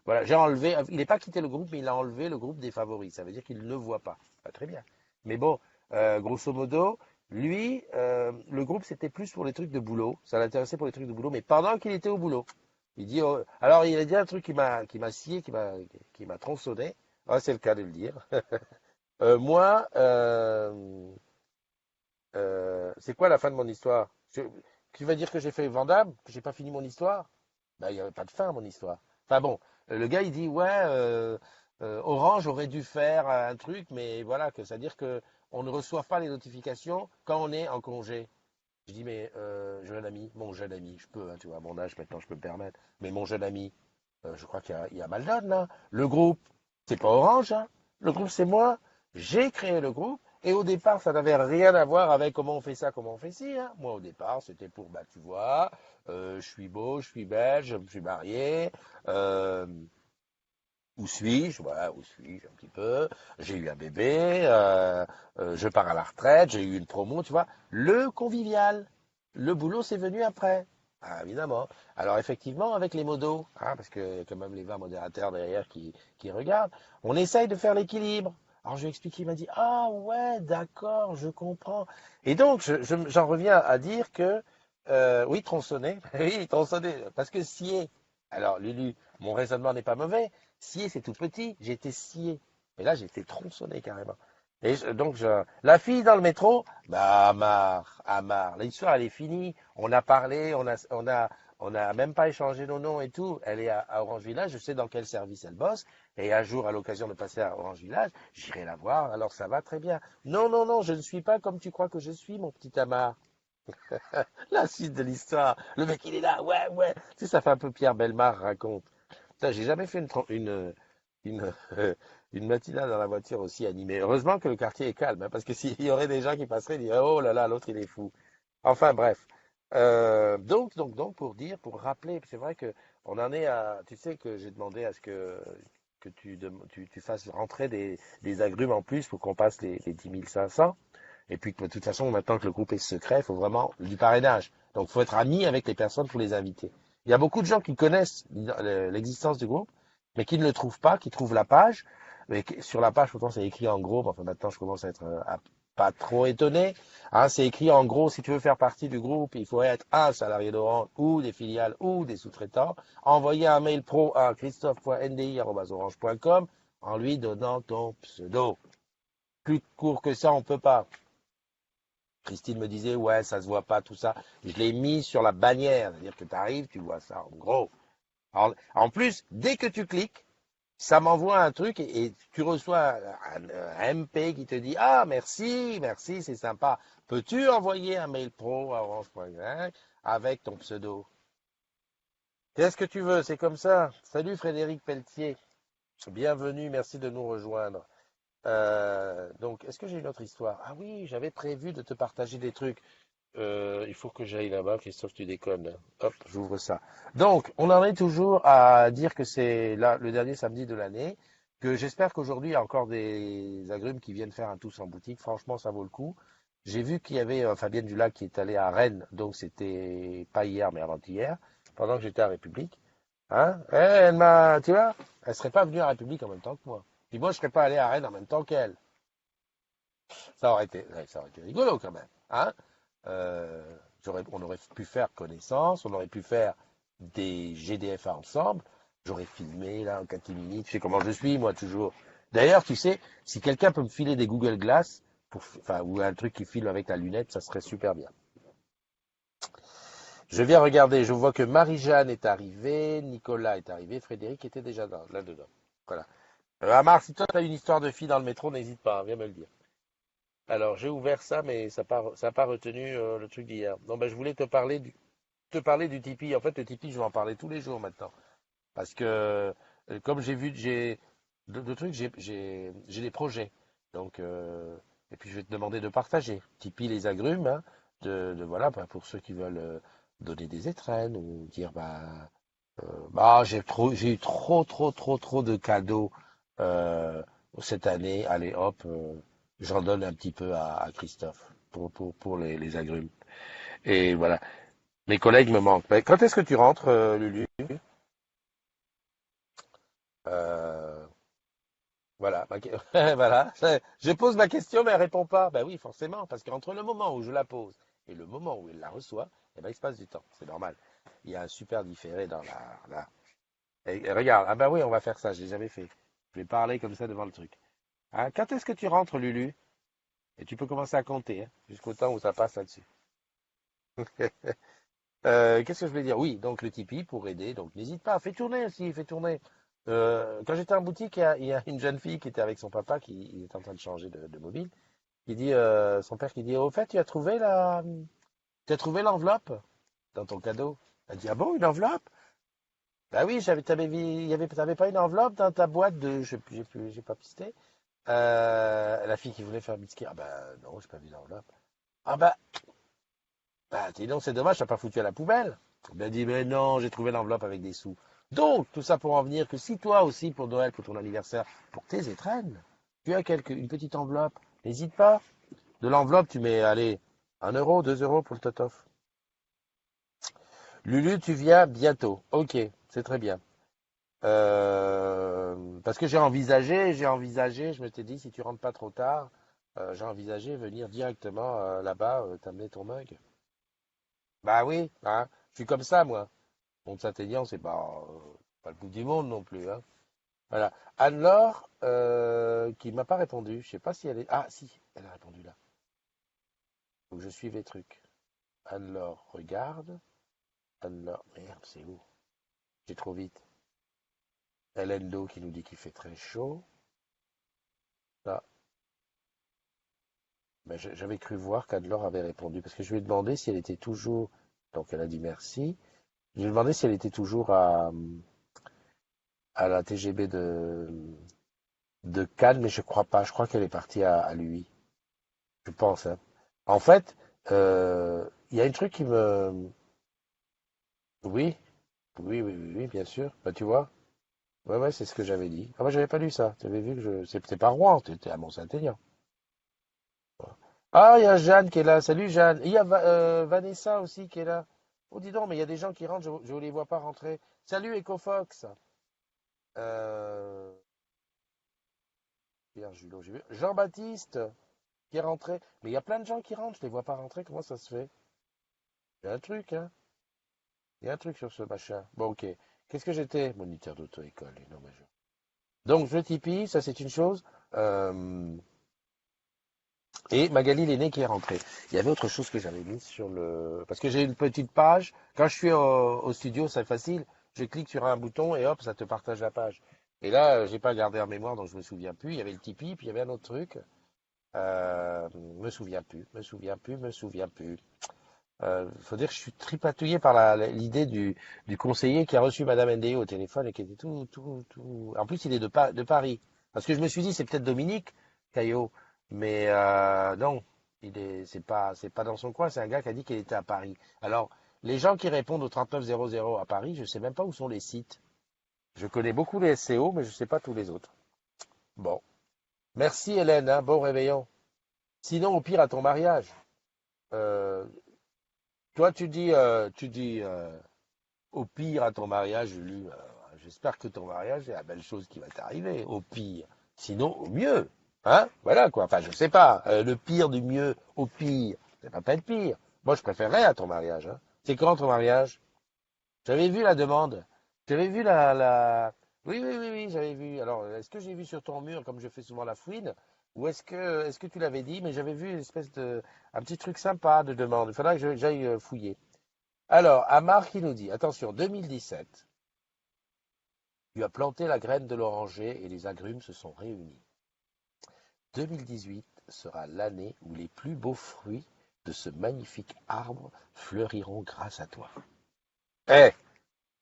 voilà, j'ai enlevé, il n'est pas quitté le groupe, mais il a enlevé le groupe des favoris. Ça veut dire qu'il ne le voit pas. Pas très bien. Mais bon, grosso modo, lui, le groupe, c'était plus pour les trucs de boulot. Ça l'intéressait pour les trucs de boulot, mais pendant qu'il était au boulot. Il dit, oh, alors il a dit un truc qui m'a scié, qui m'a tronçonné. Ah, c'est le cas de le dire. Moi, c'est quoi la fin de mon histoire? Tu vas dire que j'ai fait Vandame, que j'ai pas fini mon histoire? Ben, il n'y avait pas de fin à mon histoire. Enfin bon, le gars il dit ouais, Orange aurait dû faire un truc, mais voilà, que c'est-à-dire que on ne reçoit pas les notifications quand on est en congé. Je dis mais jeune ami, mon jeune ami, je peux, hein, tu vois, à mon âge maintenant je peux me permettre, mais mon jeune ami, je crois qu'il y a mal donne là. Le groupe, c'est pas Orange, hein. Le groupe c'est moi. J'ai créé le groupe. Et au départ, ça n'avait rien à voir avec comment on fait ça, comment on fait ci, hein. Moi, au départ, c'était pour, bah, tu vois, je suis beau, je suis belge, je me suis marié, euh, où suis-je? Voilà, où suis-je un petit peu? J'ai eu un bébé, je pars à la retraite, j'ai eu une promo, tu vois. Le convivial. Le boulot, c'est venu après. Ah, évidemment. Alors effectivement, avec les modos, hein, parce que quand même les 20 modérateurs derrière qui regardent, on essaye de faire l'équilibre. Alors je lui ai expliqué, il m'a dit, ah ouais, d'accord, je comprends. Et donc, j'en reviens à dire que, oui, tronçonner, oui, tronçonner, parce que scier. Alors, Lulu, mon raisonnement n'est pas mauvais. Scier, c'est tout petit. J'ai été scié. Et là, j'ai été tronçonné carrément. Et la fille dans le métro, bah, Amar, Amar. L'histoire, elle est finie. On a parlé, on a même pas échangé nos noms et tout. Elle est à Orange Village. Je sais dans quel service elle bosse. Et un jour, à l'occasion de passer à Orange Village, j'irai la voir. Alors, ça va très bien. Non, non, non, je ne suis pas comme tu crois que je suis, mon petit Amar. La suite de l'histoire. Le mec, il est là. Ouais, ouais. Tu sais, ça fait un peu Pierre Bellemare raconte. Putain, j'ai jamais fait une, une matinale dans la voiture aussi animée. Heureusement que le quartier est calme, hein, parce que s'il y aurait des gens qui passeraient, ils diraient, oh là là, l'autre il est fou. Enfin bref. Donc, pour rappeler, c'est vrai que on en est à, tu sais que j'ai demandé à ce que tu fasses rentrer des agrumes en plus pour qu'on passe les 10 500. Et puis, de toute façon, maintenant que le groupe est secret, il faut vraiment du parrainage. Donc, il faut être ami avec les personnes pour les inviter. Il y a beaucoup de gens qui connaissent l'existence du groupe, mais qui ne le trouvent pas, qui trouvent la page. Mais sur la page, pourtant, c'est écrit en gros. Enfin, maintenant, je commence à être pas trop étonné. Hein, c'est écrit en gros, si tu veux faire partie du groupe, il faut être un salarié d'Orange ou des filiales ou des sous-traitants. Envoyer un mail pro à christophe.ndi@orange.com en lui donnant ton pseudo. Plus court que ça, on peut pas. Christine me disait, ouais, ça se voit pas, tout ça. Je l'ai mis sur la bannière, c'est-à-dire que tu arrives, tu vois ça en gros. En plus, dès que tu cliques, ça m'envoie un truc et tu reçois un MP qui te dit, ah, merci, merci, c'est sympa. Peux-tu envoyer un mail pro à orange.fr avec ton pseudo? Qu'est-ce que tu veux? C'est comme ça. Salut Frédéric Pelletier. Bienvenue, merci de nous rejoindre. Donc, est-ce que j'ai une autre histoire? Ah oui, j'avais prévu de te partager des trucs. Il faut que j'aille là-bas, Christophe, tu déconnes. Hop, j'ouvre ça. Donc, on en est toujours à dire que c'est là le dernier samedi de l'année, que j'espère qu'aujourd'hui, il y a encore des agrumes qui viennent faire un tous en boutique. Franchement, ça vaut le coup. J'ai vu qu'il y avait Fabienne Dulac qui est allée à Rennes, donc c'était pas hier, mais avant-hier, pendant que j'étais à République. Hein? Tu vois, elle serait pas venue à République en même temps que moi. Puis moi, je serais pas allé à Rennes en même temps qu'elle. Ouais, ça aurait été rigolo quand même. Hein? On aurait pu faire connaissance, on aurait pu faire des GDF ensemble. J'aurais filmé là en catimini. Tu sais comment je suis, moi, toujours. D'ailleurs, tu sais, si quelqu'un peut me filer des Google Glass, enfin, ou un truc qui filme avec la lunette, ça serait super bien. Je viens regarder, je vois que Marie-Jeanne est arrivée, Nicolas est arrivé, Frédéric était déjà là-dedans. Voilà. Amar, si toi tu as une histoire de fille dans le métro, n'hésite pas, hein, viens me le dire. Alors, j'ai ouvert ça, mais ça a pas retenu le truc d'hier. Non, ben, je voulais te parler du Tipeee. En fait, le Tipeee, je vais en parler tous les jours maintenant. Parce que, comme j'ai vu, j'ai de trucs, j'ai des projets. Donc, et puis je vais te demander de partager. Tipeee les agrumes, hein, voilà, bah, pour ceux qui veulent donner des étrennes ou dire, bah, j'ai eu trop de cadeaux euh, cette année. Allez, hop, j'en donne un petit peu à Christophe pour les agrumes. Et voilà, mes collègues me manquent. Mais quand est-ce que tu rentres, Lulu? Euh, voilà, voilà. Je pose ma question, mais elle répond pas. Ben oui, forcément, parce qu'entre le moment où je la pose et le moment où elle la reçoit, eh ben, il se passe du temps. C'est normal. Il y a un super différé dans la. Et regarde, ah ben oui, on va faire ça. Je l'ai jamais fait. Je vais parler comme ça devant le truc. Hein, quand est-ce que tu rentres, Lulu? Et tu peux commencer à compter, hein, jusqu'au temps où ça passe là-dessus. Qu'est-ce que je voulais dire? Oui, donc le Tipeee pour aider. Donc n'hésite pas, fais tourner aussi, fais tourner. Quand j'étais en boutique, il y a une jeune fille qui était avec son papa qui il est en train de changer de mobile. Il dit, son père qui dit, au fait, tu as trouvé l'enveloppe dans ton cadeau? Elle dit, ah bon, une enveloppe? Bah oui, t'avais pas une enveloppe dans ta boîte de, je sais plus, j'ai pas pisté. La fille qui voulait faire biscuit, ah bah non, j'ai pas vu l'enveloppe. Ah dis donc, c'est dommage, t'as pas foutu à la poubelle. Il a dit, mais non, j'ai trouvé l'enveloppe avec des sous. Donc, tout ça pour en venir que si toi aussi, pour Noël, pour ton anniversaire, pour tes étrennes, tu as une petite enveloppe, n'hésite pas. De l'enveloppe, tu mets, allez, 1 euro, 2 euros pour le totof. Lulu, tu viens bientôt. Ok, c'est très bien. Parce que je m'étais dit, si tu rentres pas trop tard, j'ai envisagé venir directement là-bas, t'amener ton mug. Bah oui, hein, je suis comme ça, moi. Mont Saint-Aignan, c'est pas le bout du monde non plus, hein. Voilà. Anne-Laure, qui m'a pas répondu. Je sais pas si elle est. Ah, si, elle a répondu là. Faut que je suive les trucs. Anne-Laure, regarde. Anne-Laure, merde, c'est où? J'ai trop vite. Hélène Do qui nous dit qu'il fait très chaud. Là, ben, j'avais cru voir qu'Anne-Laure avait répondu parce que je lui ai demandé si elle était toujours. Donc elle a dit merci. Je lui ai demandé si elle était toujours à la TGB de Cannes, mais je crois pas. Je crois qu'elle est partie à lui. Je pense, hein. En fait, il y a un truc qui me. Oui, oui, bien sûr. Bah, tu vois. Ouais, ouais, c'est ce que j'avais dit. Ah, moi, j'avais pas lu ça. Tu avais vu que c'est pas Rouen, t'étais à Mont-Saint-Aignan. Ah, il y a Jeanne qui est là. Salut, Jeanne. Il y a Vanessa aussi qui est là. Oh, dis donc, mais il y a des gens qui rentrent, je ne les vois pas rentrer. Salut, EcoFox. Euh, Pierre Julot, j'ai vu. Jean-Baptiste qui est rentré. Mais il y a plein de gens qui rentrent, je les vois pas rentrer. Comment ça se fait? Il y a un truc, hein. Il y a un truc sur ce machin. Bon, ok. Qu'est-ce que j'étais? Moniteur d'auto-école. Non, mais donc, je Tipeee, ça c'est une chose. Euh, Et Magali l'aîné qui est rentrée. Il y avait autre chose que j'avais mis sur le. Parce que j'ai une petite page. Quand je suis au studio, c'est facile. Je clique sur un bouton et hop, ça te partage la page. Et là, j'ai pas gardé en mémoire, donc je me souviens plus. Il y avait le Tipeee, puis il y avait un autre truc. Me souviens plus, me souviens plus. Faut dire que je suis tripatouillé par l'idée du conseiller qui a reçu Madame NDE au téléphone et qui était tout. En plus, il est de Paris. Parce que je me suis dit, c'est peut-être Dominique Caillot, mais non, c'est pas dans son coin. C'est un gars qui a dit qu'il était à Paris. Alors, les gens qui répondent au 3900 à Paris, je sais même pas où sont les sites. Je connais beaucoup les SCO, mais je sais pas tous les autres. Bon, merci Hélène, hein, bon réveillon. Sinon, au pire, à ton mariage. Euh, Toi, tu dis Au pire, à ton mariage, Julie, j'espère que ton mariage est la belle chose qui va t'arriver. Au pire. Sinon, au mieux. Hein? Voilà quoi. Enfin, je sais pas. Le pire du mieux au pire. Ça va pas être pire. Moi, je préférerais à ton mariage. Hein. C'est quand ton mariage? J'avais vu la demande. J'avais vu la... Oui, oui, oui, oui, j'avais vu. Alors, est-ce que j'ai vu sur ton mur, comme je fais souvent la fouine, ou est-ce que tu l'avais dit, mais j'avais vu une espèce un petit truc sympa de demande. Il faudra que j'aille fouiller. Alors, Amar qui nous dit, attention, 2017, tu as planté la graine de l'oranger et les agrumes se sont réunis. 2018 sera l'année où les plus beaux fruits de ce magnifique arbre fleuriront grâce à toi. Eh,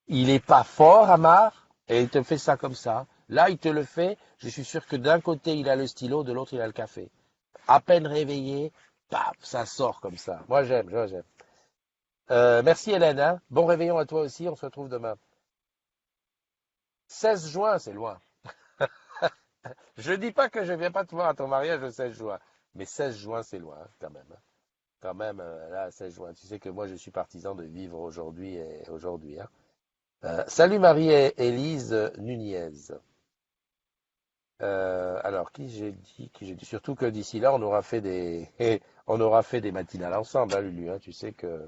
il est pas fort, Amar, et il te fait ça comme ça. Là, il te le fait. Je suis sûr que d'un côté, il a le stylo, de l'autre, il a le café. À peine réveillé, paf, ça sort comme ça. Moi, j'aime. Merci, Hélène. Hein. Bon réveillon à toi aussi. On se retrouve demain. 16 juin, c'est loin. Je dis pas que je viens pas te voir à ton mariage le 16 juin. Mais 16 juin, c'est loin, hein, quand même. Hein. Quand même, là, 16 juin. Tu sais que moi, je suis partisan de vivre aujourd'hui et aujourd'hui. Hein. Salut Marie-Élise Nunez. Alors, qui j'ai dit surtout que d'ici là, on aura fait des, on aura fait des matinales ensemble, hein, Lulu. Hein, tu sais que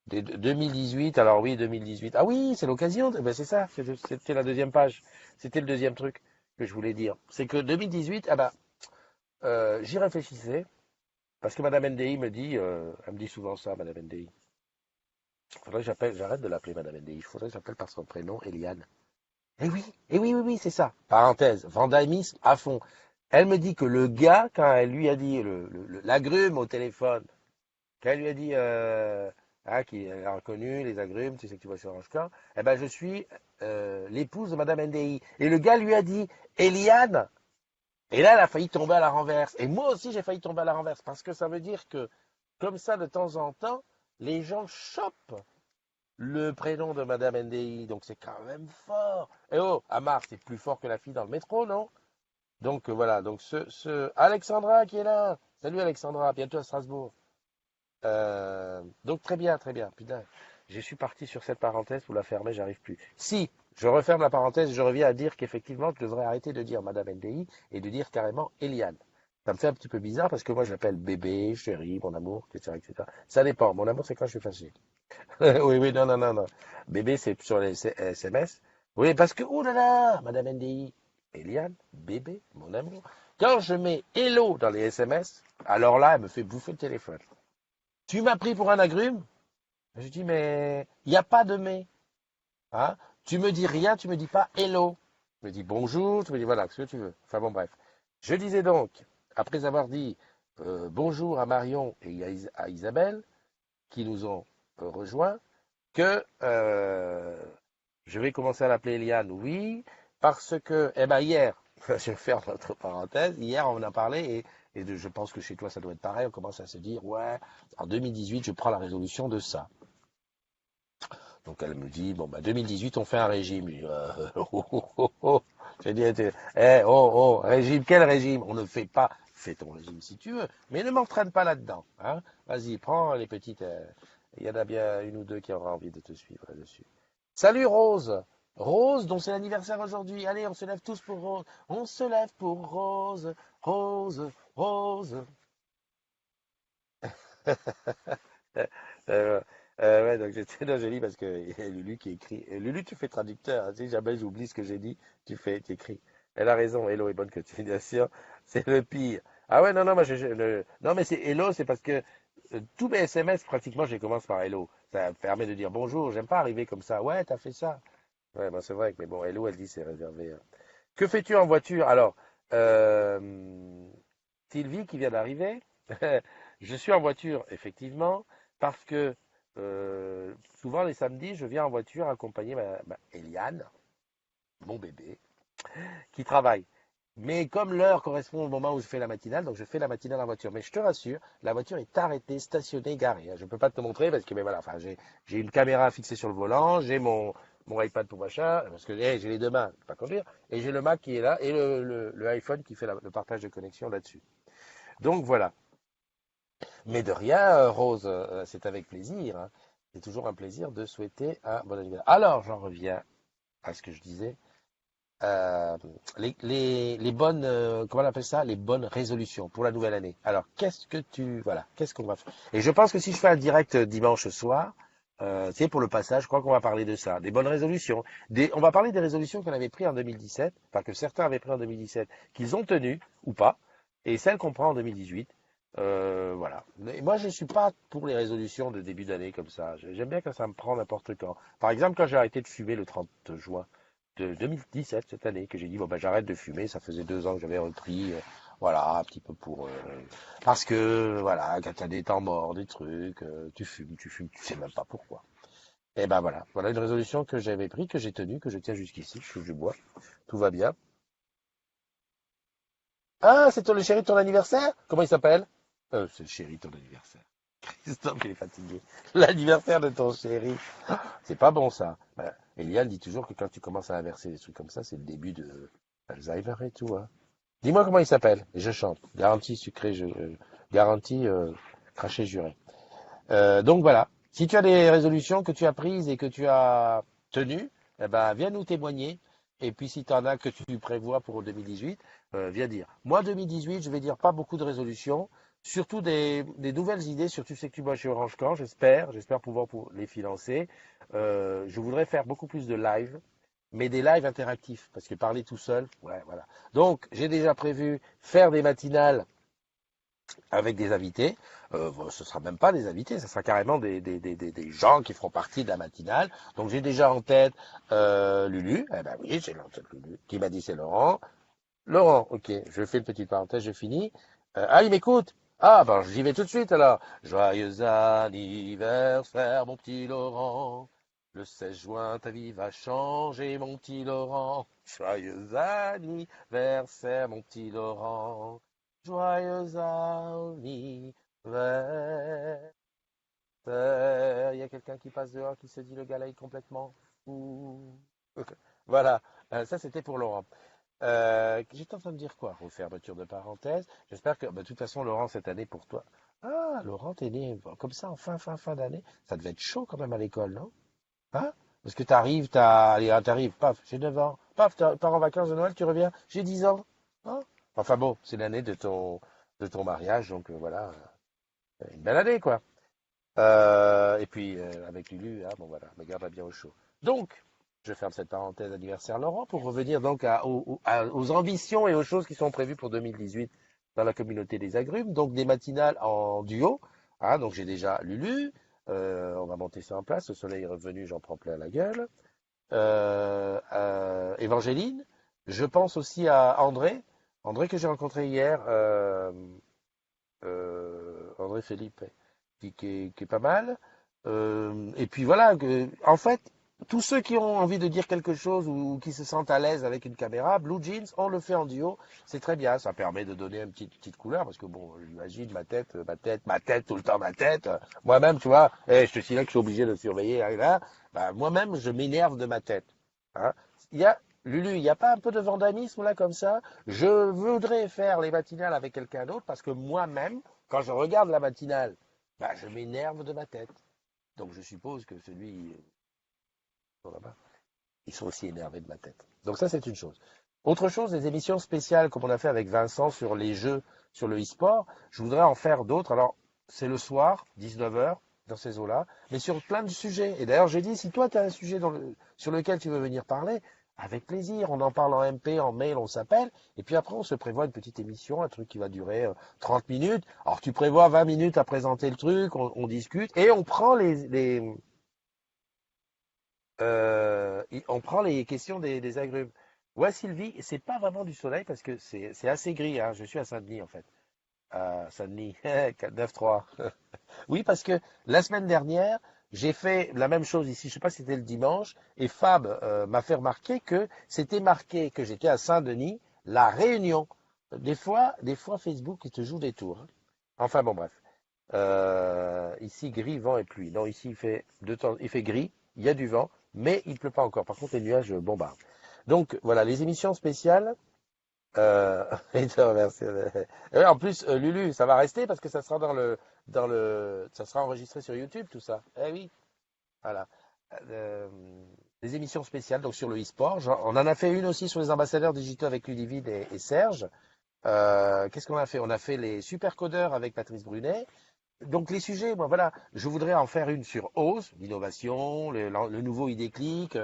2018. Alors oui, 2018. Ah oui, c'est l'occasion. Ben c'est ça. C'était la deuxième page. C'était le deuxième truc que je voulais dire. C'est que 2018. Ah ben, j'y réfléchissais parce que Madame NDI me dit, elle me dit souvent ça, Madame NDI. Faudrait que j'arrête de l'appeler Madame NDI. Il faudrait que j'appelle par son prénom, Eliane. Eh oui, oui, oui, c'est ça. Parenthèse, vandalisme à fond. Elle me dit que le gars, quand elle lui a dit l'agrume au téléphone, quand elle lui a dit qu'il a reconnu les agrumes, tu sais que tu vois sur Ange-Corps, eh ben je suis l'épouse de Madame NDI. Et le gars lui a dit Eliane. Et là, elle a failli tomber à la renverse. Et moi aussi, j'ai failli tomber à la renverse. Parce que ça veut dire que, comme ça, de temps en temps, les gens chopent le prénom de Madame NDI. Donc c'est quand même fort. Et oh, Amar, c'est plus fort que la fille dans le métro, non? Donc voilà, donc Alexandra qui est là. Salut Alexandra, bientôt à Strasbourg. Donc très bien, très bien. Putain, je suis parti sur cette parenthèse pour la fermer, j'arrive plus. Si, je referme la parenthèse, je reviens à dire qu'effectivement, je devrais arrêter de dire Madame NDI et de dire carrément Eliane. Ça me fait un petit peu bizarre parce que moi je l'appelle bébé, chéri, mon amour, etc., etc. Ça dépend. Mon amour, c'est quand je suis fâché. Oui, oui, non, non, non, non. Bébé, c'est sur les SMS. Oui, parce que, oh là là, Madame NDI, Eliane, bébé, mon amour. Quand je mets hello dans les SMS, alors là, elle me fait bouffer le téléphone. Tu m'as pris pour un agrume? Je dis, mais il n'y a pas de mais. Hein? Tu me dis rien, tu me dis pas hello. Tu me dis bonjour, tu me dis voilà, ce que tu veux. Enfin bon, bref. Je disais donc, après avoir dit bonjour à Marion et à Isabelle, qui nous ont rejoints, que je vais commencer à l'appeler Eliane, oui, parce que, eh ben hier, je vais faire notre parenthèse, hier on en a parlé je pense que chez toi ça doit être pareil, on commence à se dire, ouais, en 2018 je prends la résolution de ça. Donc elle me dit, bon bah 2018 on fait un régime. Je dis, oh. J'ai dit, régime, quel régime? On ne fait pas, fais ton régime si tu veux, mais ne m'entraîne pas là-dedans. Hein. Vas-y, prends les petites, il y en a bien une ou deux qui aura envie de te suivre là-dessus. Salut Rose. Rose, dont c'est l'anniversaire aujourd'hui. Allez, on se lève tous pour Rose. On se lève pour Rose, Rose, Rose. Euh, ouais, donc j'étais dans joli parce que il y a Lulu qui écrit. Et Lulu, tu fais traducteur. Hein, si jamais j'oublie ce que j'ai dit, tu écris. Elle a raison. Hello est bonne continuation. C'est le pire. Ah ouais, non, non, moi, non, mais c'est Hello, c'est parce que tous mes SMS, pratiquement, je les commence par Hello. Ça me permet de dire bonjour. J'aime pas arriver comme ça. Ouais, t'as fait ça. Ouais, ben c'est vrai que, mais bon, Hello, elle dit c'est réservé. Hein. Que fais-tu en voiture? Alors, euh, Sylvie qui vient d'arriver. Je suis en voiture, effectivement, parce que souvent les samedis, je viens en voiture accompagner ma Eliane, mon bébé, qui travaille. Mais comme l'heure correspond au moment où je fais la matinale, donc je fais la matinale en voiture. Mais je te rassure, la voiture est arrêtée, stationnée, garée. Je ne peux pas te montrer parce que, mais voilà, enfin, j'ai une caméra fixée sur le volant, j'ai mon iPad pour machin, parce que j'ai les deux mains, je ne peux pas conduire, et j'ai le Mac qui est là, et le iPhone qui fait le partage de connexion là-dessus. Donc voilà. Mais de rien, Rose, c'est avec plaisir. Hein. C'est toujours un plaisir de souhaiter un bon anniversaire. Alors, j'en reviens à ce que je disais. Euh, les bonnes, comment on appelle ça? Les bonnes résolutions pour la nouvelle année. Alors, qu'est-ce qu'on va faire? Et je pense que si je fais un direct dimanche soir, c'est pour le passage, je crois qu'on va parler de ça, des bonnes résolutions. On va parler des résolutions qu'on avait prises en 2017, enfin que certains avaient pris en 2017, qu'ils ont tenues ou pas, et celles qu'on prend en 2018. Voilà. Mais moi, je suis pas pour les résolutions de début d'année comme ça. J'aime bien quand ça me prend n'importe quand. Par exemple, quand j'ai arrêté de fumer le 30 juin de 2017, cette année, que j'ai dit, bon, ben, j'arrête de fumer. Ça faisait 2 ans que j'avais repris. Voilà, un petit peu pour... parce que, voilà, quand t'as des temps morts, des trucs, tu fumes, tu sais même pas pourquoi. Et ben voilà. Voilà une résolution que j'avais prise, que j'ai tenue, que je tiens jusqu'ici. Je touche du bois. Tout va bien. Ah, c'est le chéri de ton anniversaire? Comment il s'appelle? C'est le chéri de ton anniversaire. Christophe, il est fatigué. L'anniversaire de ton chéri. C'est pas bon, ça. Eliane dit toujours que quand tu commences à inverser des trucs comme ça, c'est le début de Alzheimer et tout, hein. Dis-moi comment il s'appelle, et je chante. Garantie sucré, garantie craché juré. Donc voilà. Si tu as des résolutions que tu as prises et que tu as tenues, eh ben, viens nous témoigner. Et puis si tu en as que tu prévois pour 2018, viens dire. Moi, 2018, je vais dire pas beaucoup de résolutions, surtout des nouvelles idées, surtout ceux que tu vois chez Orange Camp, j'espère pouvoir pour les financer. Je voudrais faire beaucoup plus de live, mais des lives interactifs, parce que parler tout seul, ouais, voilà. Donc, j'ai déjà prévu faire des matinales avec des invités. Bon, ce sera même pas des invités, ce sera carrément des gens qui feront partie de la matinale. Donc j'ai déjà en tête Lulu, eh ben oui, j'ai en tête Lulu, qui m'a dit c'est Laurent. Laurent, ok, je fais une petite parenthèse, je finis. Ah, il m'écoute. Ah, ben j'y vais tout de suite alors. Joyeux anniversaire, mon petit Laurent. Le 16 juin, ta vie va changer, mon petit Laurent. Joyeux anniversaire, mon petit Laurent. Joyeux anniversaire. Il y a quelqu'un qui passe dehors qui se dit le gars là est complètement fou. Ok. Voilà. Ça c'était pour Laurent. J'étais en train de dire quoi? Refermeture de parenthèse. J'espère que, bah, de toute façon, Laurent, cette année pour toi. Ah, Laurent, t'es né comme ça en fin d'année. Ça devait être chaud quand même à l'école, non? Hein? Parce que allez, t'arrives, paf, j'ai 9 ans. Paf, pars en vacances de Noël, tu reviens, j'ai 10 ans. Hein? Enfin bon, c'est l'année de ton mariage, donc voilà, une belle année, quoi. Et puis, avec Lulu, hein, bon voilà, me garde bien au chaud. Donc, je ferme cette parenthèse anniversaire Laurent pour revenir donc aux ambitions et aux choses qui sont prévues pour 2018 dans la communauté des agrumes. Donc, des matinales en duo. Hein, donc, j'ai déjà Lulu. On va monter ça en place. Le soleil est revenu, j'en prends plein la gueule. Évangéline. Je pense aussi à André. André que j'ai rencontré hier. André Philippe qui est pas mal. Et puis voilà, en fait, tous ceux qui ont envie de dire quelque chose ou qui se sentent à l'aise avec une caméra, Blue Jeans, on le fait en duo, c'est très bien, ça permet de donner une petite couleur, parce que bon, j'imagine ma tête, tout le temps ma tête. Moi-même, tu vois, je te signale que je suis obligé de surveiller, là, bah, moi-même, je m'énerve de ma tête. Hein. Il y a, Lulu, il n'y a pas un peu de vandalisme là comme ça? Je voudrais faire les matinales avec quelqu'un d'autre parce que moi-même, quand je regarde la matinale, bah, je m'énerve de ma tête. Donc je suppose que celui là-bas, ils sont aussi énervés de ma tête. Donc ça, c'est une chose. Autre chose, des émissions spéciales comme on a fait avec Vincent sur les jeux, sur le e-sport, je voudrais en faire d'autres. Alors, c'est le soir, 19 heures, dans ces eaux-là, mais sur plein de sujets. Et d'ailleurs, j'ai dit, si toi, tu as un sujet sur lequel tu veux venir parler, avec plaisir, on en parle en MP, en mail, on s'appelle, et puis après, on se prévoit une petite émission, un truc qui va durer 30 minutes. Alors, tu prévois 20 minutes à présenter le truc, on discute, et on prend on prend les questions des agrumes. Ouais, Sylvie, c'est pas vraiment du soleil parce que c'est assez gris, hein. Je suis à Saint-Denis, en fait. À Saint-Denis, 4-9-3. Oui, parce que la semaine dernière, j'ai fait la même chose ici. Je sais pas si c'était le dimanche. Et Fab m'a fait remarquer que c'était marqué que j'étais à Saint-Denis, la Réunion. Des fois, Facebook, il te joue des tours, hein. Enfin, bon, bref. Ici, gris, vent et pluie. Non, ici, il fait gris, il y a du vent, mais il ne pleut pas encore. Par contre, les nuages bombardent. Donc, voilà, les émissions spéciales. Et te remercie. Et en plus, Lulu, ça va rester parce que ça sera ça sera enregistré sur YouTube, tout ça. Eh oui. Voilà. Euh, des émissions spéciales donc sur le e-sport. On en a fait une aussi sur les ambassadeurs digitaux avec Ludivine et Serge. Qu'est-ce qu'on a fait? On a fait les super codeurs avec Patrice Brunet. Donc les sujets, moi voilà, je voudrais en faire une sur Ose, l'innovation, le nouveau idéclic.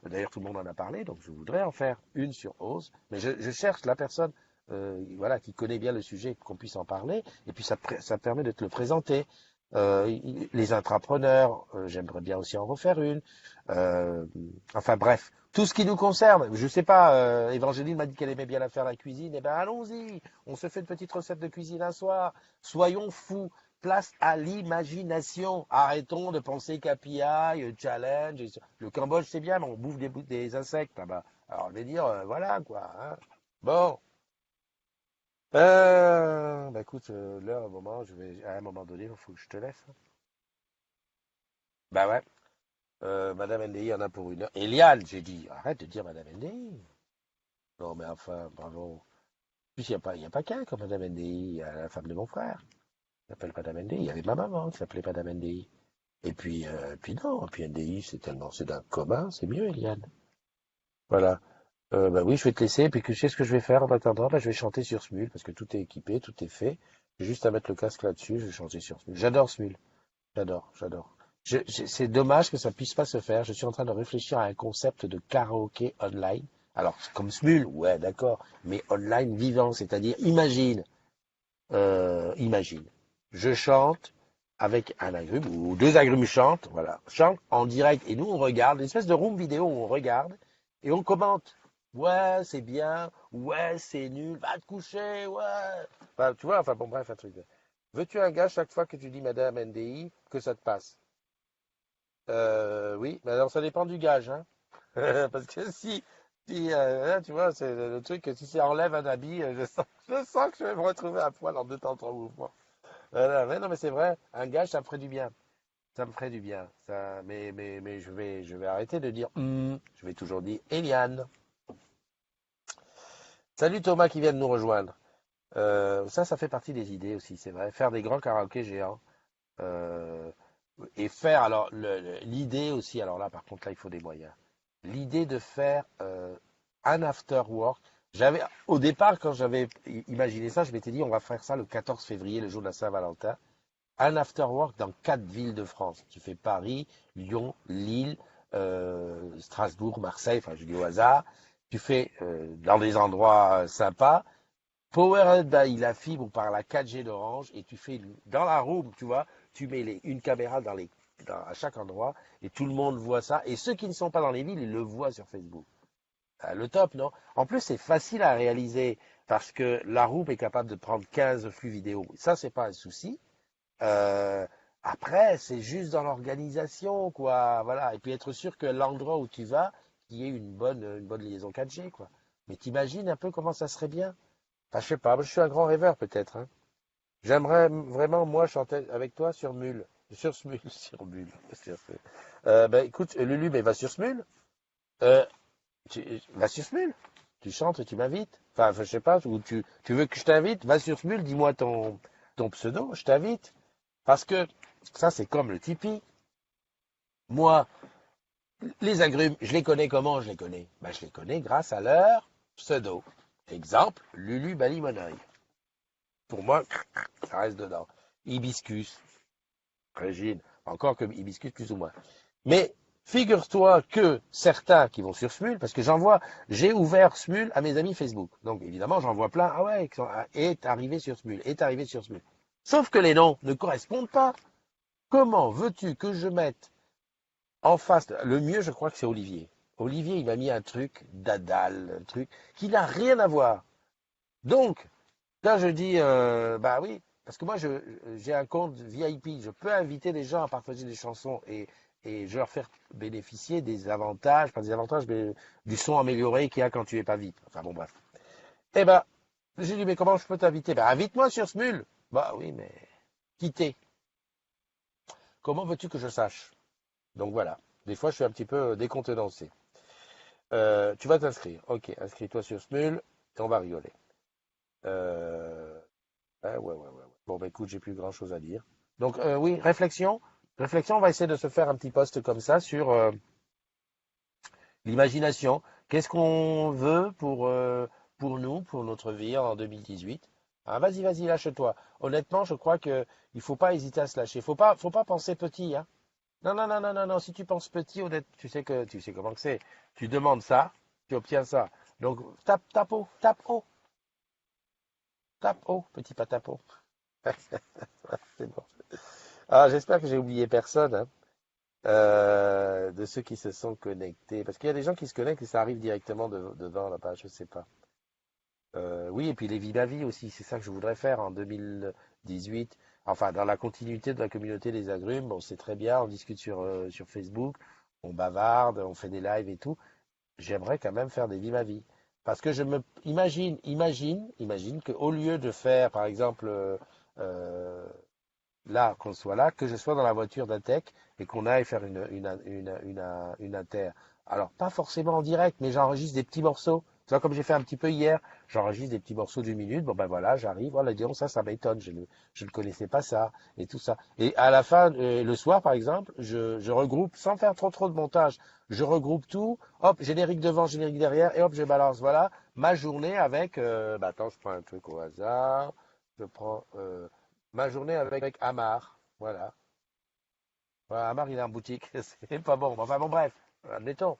D'ailleurs, tout le monde en a parlé, donc je voudrais en faire une sur Ose. Mais je cherche la personne, voilà, qui connaît bien le sujet, qu'on puisse en parler. Et puis ça permet de te le présenter. Les intrapreneurs, j'aimerais bien aussi en refaire une. Euh, enfin bref, tout ce qui nous concerne. Je sais pas, Évangéline m'a dit qu'elle aimait bien la faire la cuisine. Eh ben allons-y, on se fait une petite recette de cuisine un soir. Soyons fous. Place à l'imagination. Arrêtons de penser KPI, challenge. Le Cambodge, c'est bien, mais on bouffe des insectes là-bas. Alors, je vais dire, voilà, quoi. Hein. Bon. Bah écoute, là, à un moment, à un moment donné, il faut que je te laisse. Bah ouais. Madame NDI en a pour une heure. Eliane, j'ai dit, arrête de dire Madame NDI. Non, mais enfin, bravo. En plus, il y a pas qu'un comme Madame NDI. Il y a la femme de mon frère qui s'appelle Madame NDI. Il y avait ma maman qui s'appelait Madame NDI. Et puis non, et puis NDI, c'est d'un commun, c'est mieux, Eliane. Voilà. Bah oui, je vais te laisser, et puis que tu sais ce que je vais faire en attendant, bah, je vais chanter sur Smule, parce que tout est équipé, tout est fait. J'ai juste à mettre le casque là-dessus, je vais chanter sur Smule. J'adore Smule. J'adore. C'est dommage que ça puisse pas se faire. Je suis en train de réfléchir à un concept de karaoké online. Alors, comme Smule, ouais, d'accord, mais online vivant, c'est-à-dire, imagine, je chante avec un agrume, ou deux agrumes chantent, voilà, chantent en direct, et nous on regarde, une espèce de room vidéo où on regarde, et on commente. Ouais, c'est bien, ouais, c'est nul, va te coucher, ouais. Enfin, tu vois, enfin bon, bref, un truc. Veux-tu un gars chaque fois que tu dis Madame NDI, que ça te passe? Oui, mais alors ça dépend du gage, hein. Parce que si là, tu vois, c'est le truc que si ça enlève un habit, je sens que je vais me retrouver à poil en deux temps, trois mouvements. Voilà, mais non, mais c'est vrai, un gage, ça me ferait du bien. Ça me ferait du bien. Mais je vais arrêter de dire je vais toujours dire Eliane. Salut Thomas qui vient de nous rejoindre. Ça fait partie des idées aussi, c'est vrai. Faire des grands karaokés géants. Euh, et faire, alors, l'idée aussi, alors là, par contre, là, il faut des moyens. L'idée de faire un after work. Au départ, quand j'avais imaginé ça, je m'étais dit, on va faire ça le 14 février, le jour de la Saint-Valentin. Un after work dans 4 villes de France. Tu fais Paris, Lyon, Lille, Strasbourg, Marseille, enfin je dis au hasard. Tu fais dans des endroits sympas. Powered by la fibre ou par la 4G d'Orange et tu fais dans la room, tu vois, tu mets une caméra à chaque endroit et tout le monde voit ça. Et ceux qui ne sont pas dans les villes, ils le voient sur Facebook. Ah, le top, non? En plus, c'est facile à réaliser parce que la room est capable de prendre 15 flux vidéo. Ça, c'est pas un souci. Euh, Après, c'est juste dans l'organisation, quoi. Voilà. Et puis être sûr que l'endroit où tu vas, qu'il y ait une bonne liaison 4G, quoi. Mais t'imagines un peu comment ça serait bien? Enfin, je sais pas, moi, je suis un grand rêveur, peut-être, hein. J'aimerais vraiment, moi, chanter avec toi sur Mule. Sur Smule, sur Mule. Ben, écoute, Lulu, mais va sur Smule. Euh, Va sur Smule. Tu chantes et tu m'invites. Enfin, je sais pas, ou tu veux que je t'invite? Va sur Smule, dis-moi ton pseudo, je t'invite. Parce que ça, c'est comme le Tipeee. Moi, les agrumes, je les connais comment je les connais? Ben, je les connais grâce à leur pseudo. Exemple, Lulu Balimonoï. Pour moi, ça reste dedans. Hibiscus, Régine, encore que Hibiscus plus ou moins. Mais figure-toi que certains qui vont sur Smule, parce que j'ai ouvert Smule à mes amis Facebook. Donc évidemment, j'en vois plein. Ah ouais, est arrivé sur Smule, est arrivé sur Smule. Sauf que les noms ne correspondent pas. Comment veux-tu que je mette en face, le mieux, je crois que c'est Olivier. Olivier, il m'a mis un truc d'Adal, un truc qui n'a rien à voir. Donc, là, je dis, bah oui, parce que moi, j'ai un compte VIP. Je peux inviter des gens à partager des chansons et je leur faire bénéficier des avantages, pas des avantages, mais du son amélioré qu'il y a quand tu es pas VIP. Enfin bon, bref. Eh ben, j'ai dit, mais comment je peux t'inviter? Ben, invite-moi sur Smule. Bah oui, mais quitter. Comment veux-tu que je sache? Donc voilà. Des fois, je suis un petit peu décontenancé. Tu vas t'inscrire. Ok, inscris-toi sur Smule et on va rigoler. Ouais. Bon, bah écoute, j'ai plus grand-chose à dire. Donc oui, réflexion. Réflexion, on va essayer de se faire un petit post comme ça sur l'imagination. Qu'est-ce qu'on veut pour nous, pour notre vie en 2018? Ah, vas-y, vas-y, lâche-toi. Honnêtement, je crois que il faut pas hésiter à se lâcher. Faut pas penser petit, hein. Non, non, non, non, non, non. Si tu penses petit, honnête, tu sais comment que c'est. Tu demandes ça, tu obtiens ça. Donc, tape haut, petit patapon. C'est bon. Ah, j'espère que j'ai oublié personne, hein, de ceux qui se sont connectés. Parce qu'il y a des gens qui se connectent et ça arrive directement devant là-bas, je sais pas. Oui, et puis les vies ma vie aussi, c'est ça que je voudrais faire en 2018. Enfin, dans la continuité de la communauté des agrumes, bon, c'est très bien, on discute sur Facebook, on bavarde, on fait des lives et tout. J'aimerais quand même faire des vies ma vie. Parce que je me imagine qu'au lieu de faire, par exemple, euh, là, qu'on soit là, que je sois dans la voiture d'Atec et qu'on aille faire une inter. Alors, pas forcément en direct, mais j'enregistre des petits morceaux. Tu vois, comme j'ai fait un petit peu hier, j'enregistre des petits morceaux d'une minute. Bon, ben voilà, j'arrive. Voilà, disons, ça m'étonne. Je ne connaissais pas ça et tout ça. Et à la fin, le soir, par exemple, je regroupe, sans faire trop de montage, je regroupe tout. Hop, générique devant, générique derrière, et hop, je balance. Voilà, ma journée avec, attends, je prends un truc au hasard. Je prends, ma journée avec Amar. Voilà. Voilà, Amar, il est en boutique. C'est pas bon. Enfin bon, bref, admettons.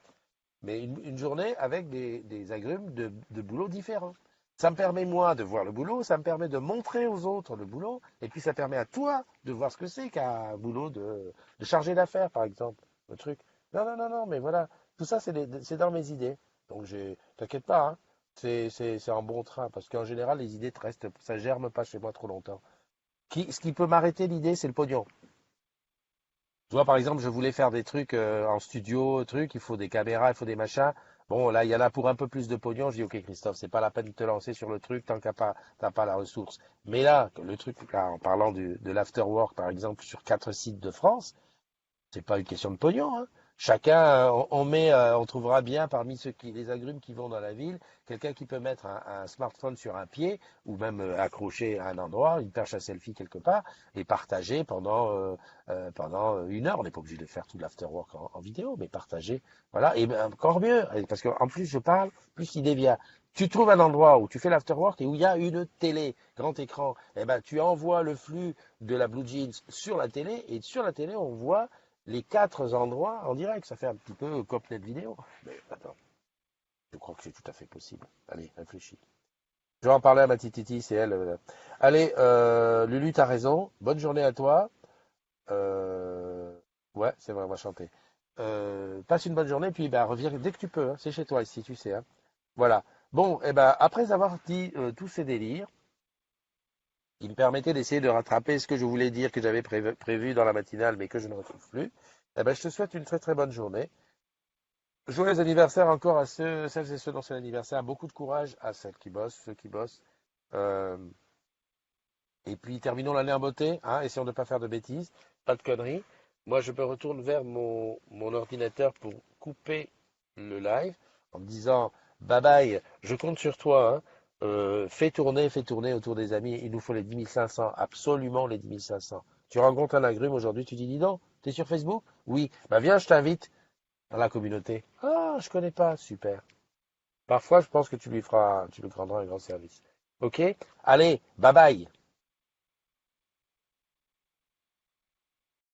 Mais une journée avec des agrumes de boulot différents. Ça me permet, moi, de voir le boulot, ça me permet de montrer aux autres le boulot, et puis ça permet à toi de voir ce que c'est qu'un boulot de chargé d'affaires, par exemple. Le truc. Non, non, non, non, mais voilà. Tout ça, c'est dans mes idées. Donc, t'inquiète pas, hein. C'est en bon train, parce qu'en général, les idées te restent, ça germe pas chez moi trop longtemps. Ce qui peut m'arrêter l'idée, c'est le pognon. Tu vois, par exemple, je voulais faire des trucs en studio, trucs, il faut des caméras, il faut des machins. Bon, là, il y en a pour un peu plus de pognon. Je dis, ok, Christophe, c'est pas la peine de te lancer sur le truc tant que t'as pas la ressource. Mais là, le truc, là, en parlant de l'afterwork, par exemple, sur 4 sites de France, c'est pas une question de pognon, hein. Chacun, on trouvera bien parmi les agrumes qui vont dans la ville, quelqu'un qui peut mettre un smartphone sur un pied ou même accrocher à un endroit, une perche à selfie quelque part et partager pendant 1 heure. On n'est pas obligé de faire tout l'afterwork en vidéo, mais partager, voilà. Et ben, encore mieux, parce qu'en plus je parle, plus l'idée vient. Tu trouves un endroit où tu fais l'afterwork et où il y a une télé, grand écran, et ben tu envoies le flux de la Blue Jeans sur la télé et sur la télé on voit les 4 endroits en direct. Ça fait un petit peu copnet vidéo. Mais attends, je crois que c'est tout à fait possible. Allez, réfléchis. Je vais en parler à ma petite Titi, c'est elle. Allez, Lulu, t'as raison. Bonne journée à toi. Euh, Ouais, c'est vrai, on va chanter. Passe une bonne journée, puis bah, reviens dès que tu peux, hein. C'est chez toi ici, tu sais, hein. Voilà. Bon, et ben après avoir dit tous ces délires, il me permettait d'essayer de rattraper ce que je voulais dire que j'avais prévu dans la matinale, mais que je ne retrouve plus. Eh ben, je te souhaite une très très bonne journée. Joyeux anniversaire encore à celles et ceux dont c'est l'anniversaire. Beaucoup de courage à celles qui bossent, ceux qui bossent. Euh, et puis terminons l'année en beauté, hein, essayons de ne pas faire de bêtises, pas de conneries. Moi, je me retourne vers mon ordinateur pour couper le live en me disant bye bye, je compte sur toi, hein. Fais tourner autour des amis. Il nous faut les 10 500, absolument les 10 500. Tu rencontres un agrume aujourd'hui, tu dis donc, t'es sur Facebook? Oui, bah viens, je t'invite dans la communauté. Ah, je connais pas, super. Parfois, je pense que tu lui rendras un grand service. Ok? Allez, bye bye.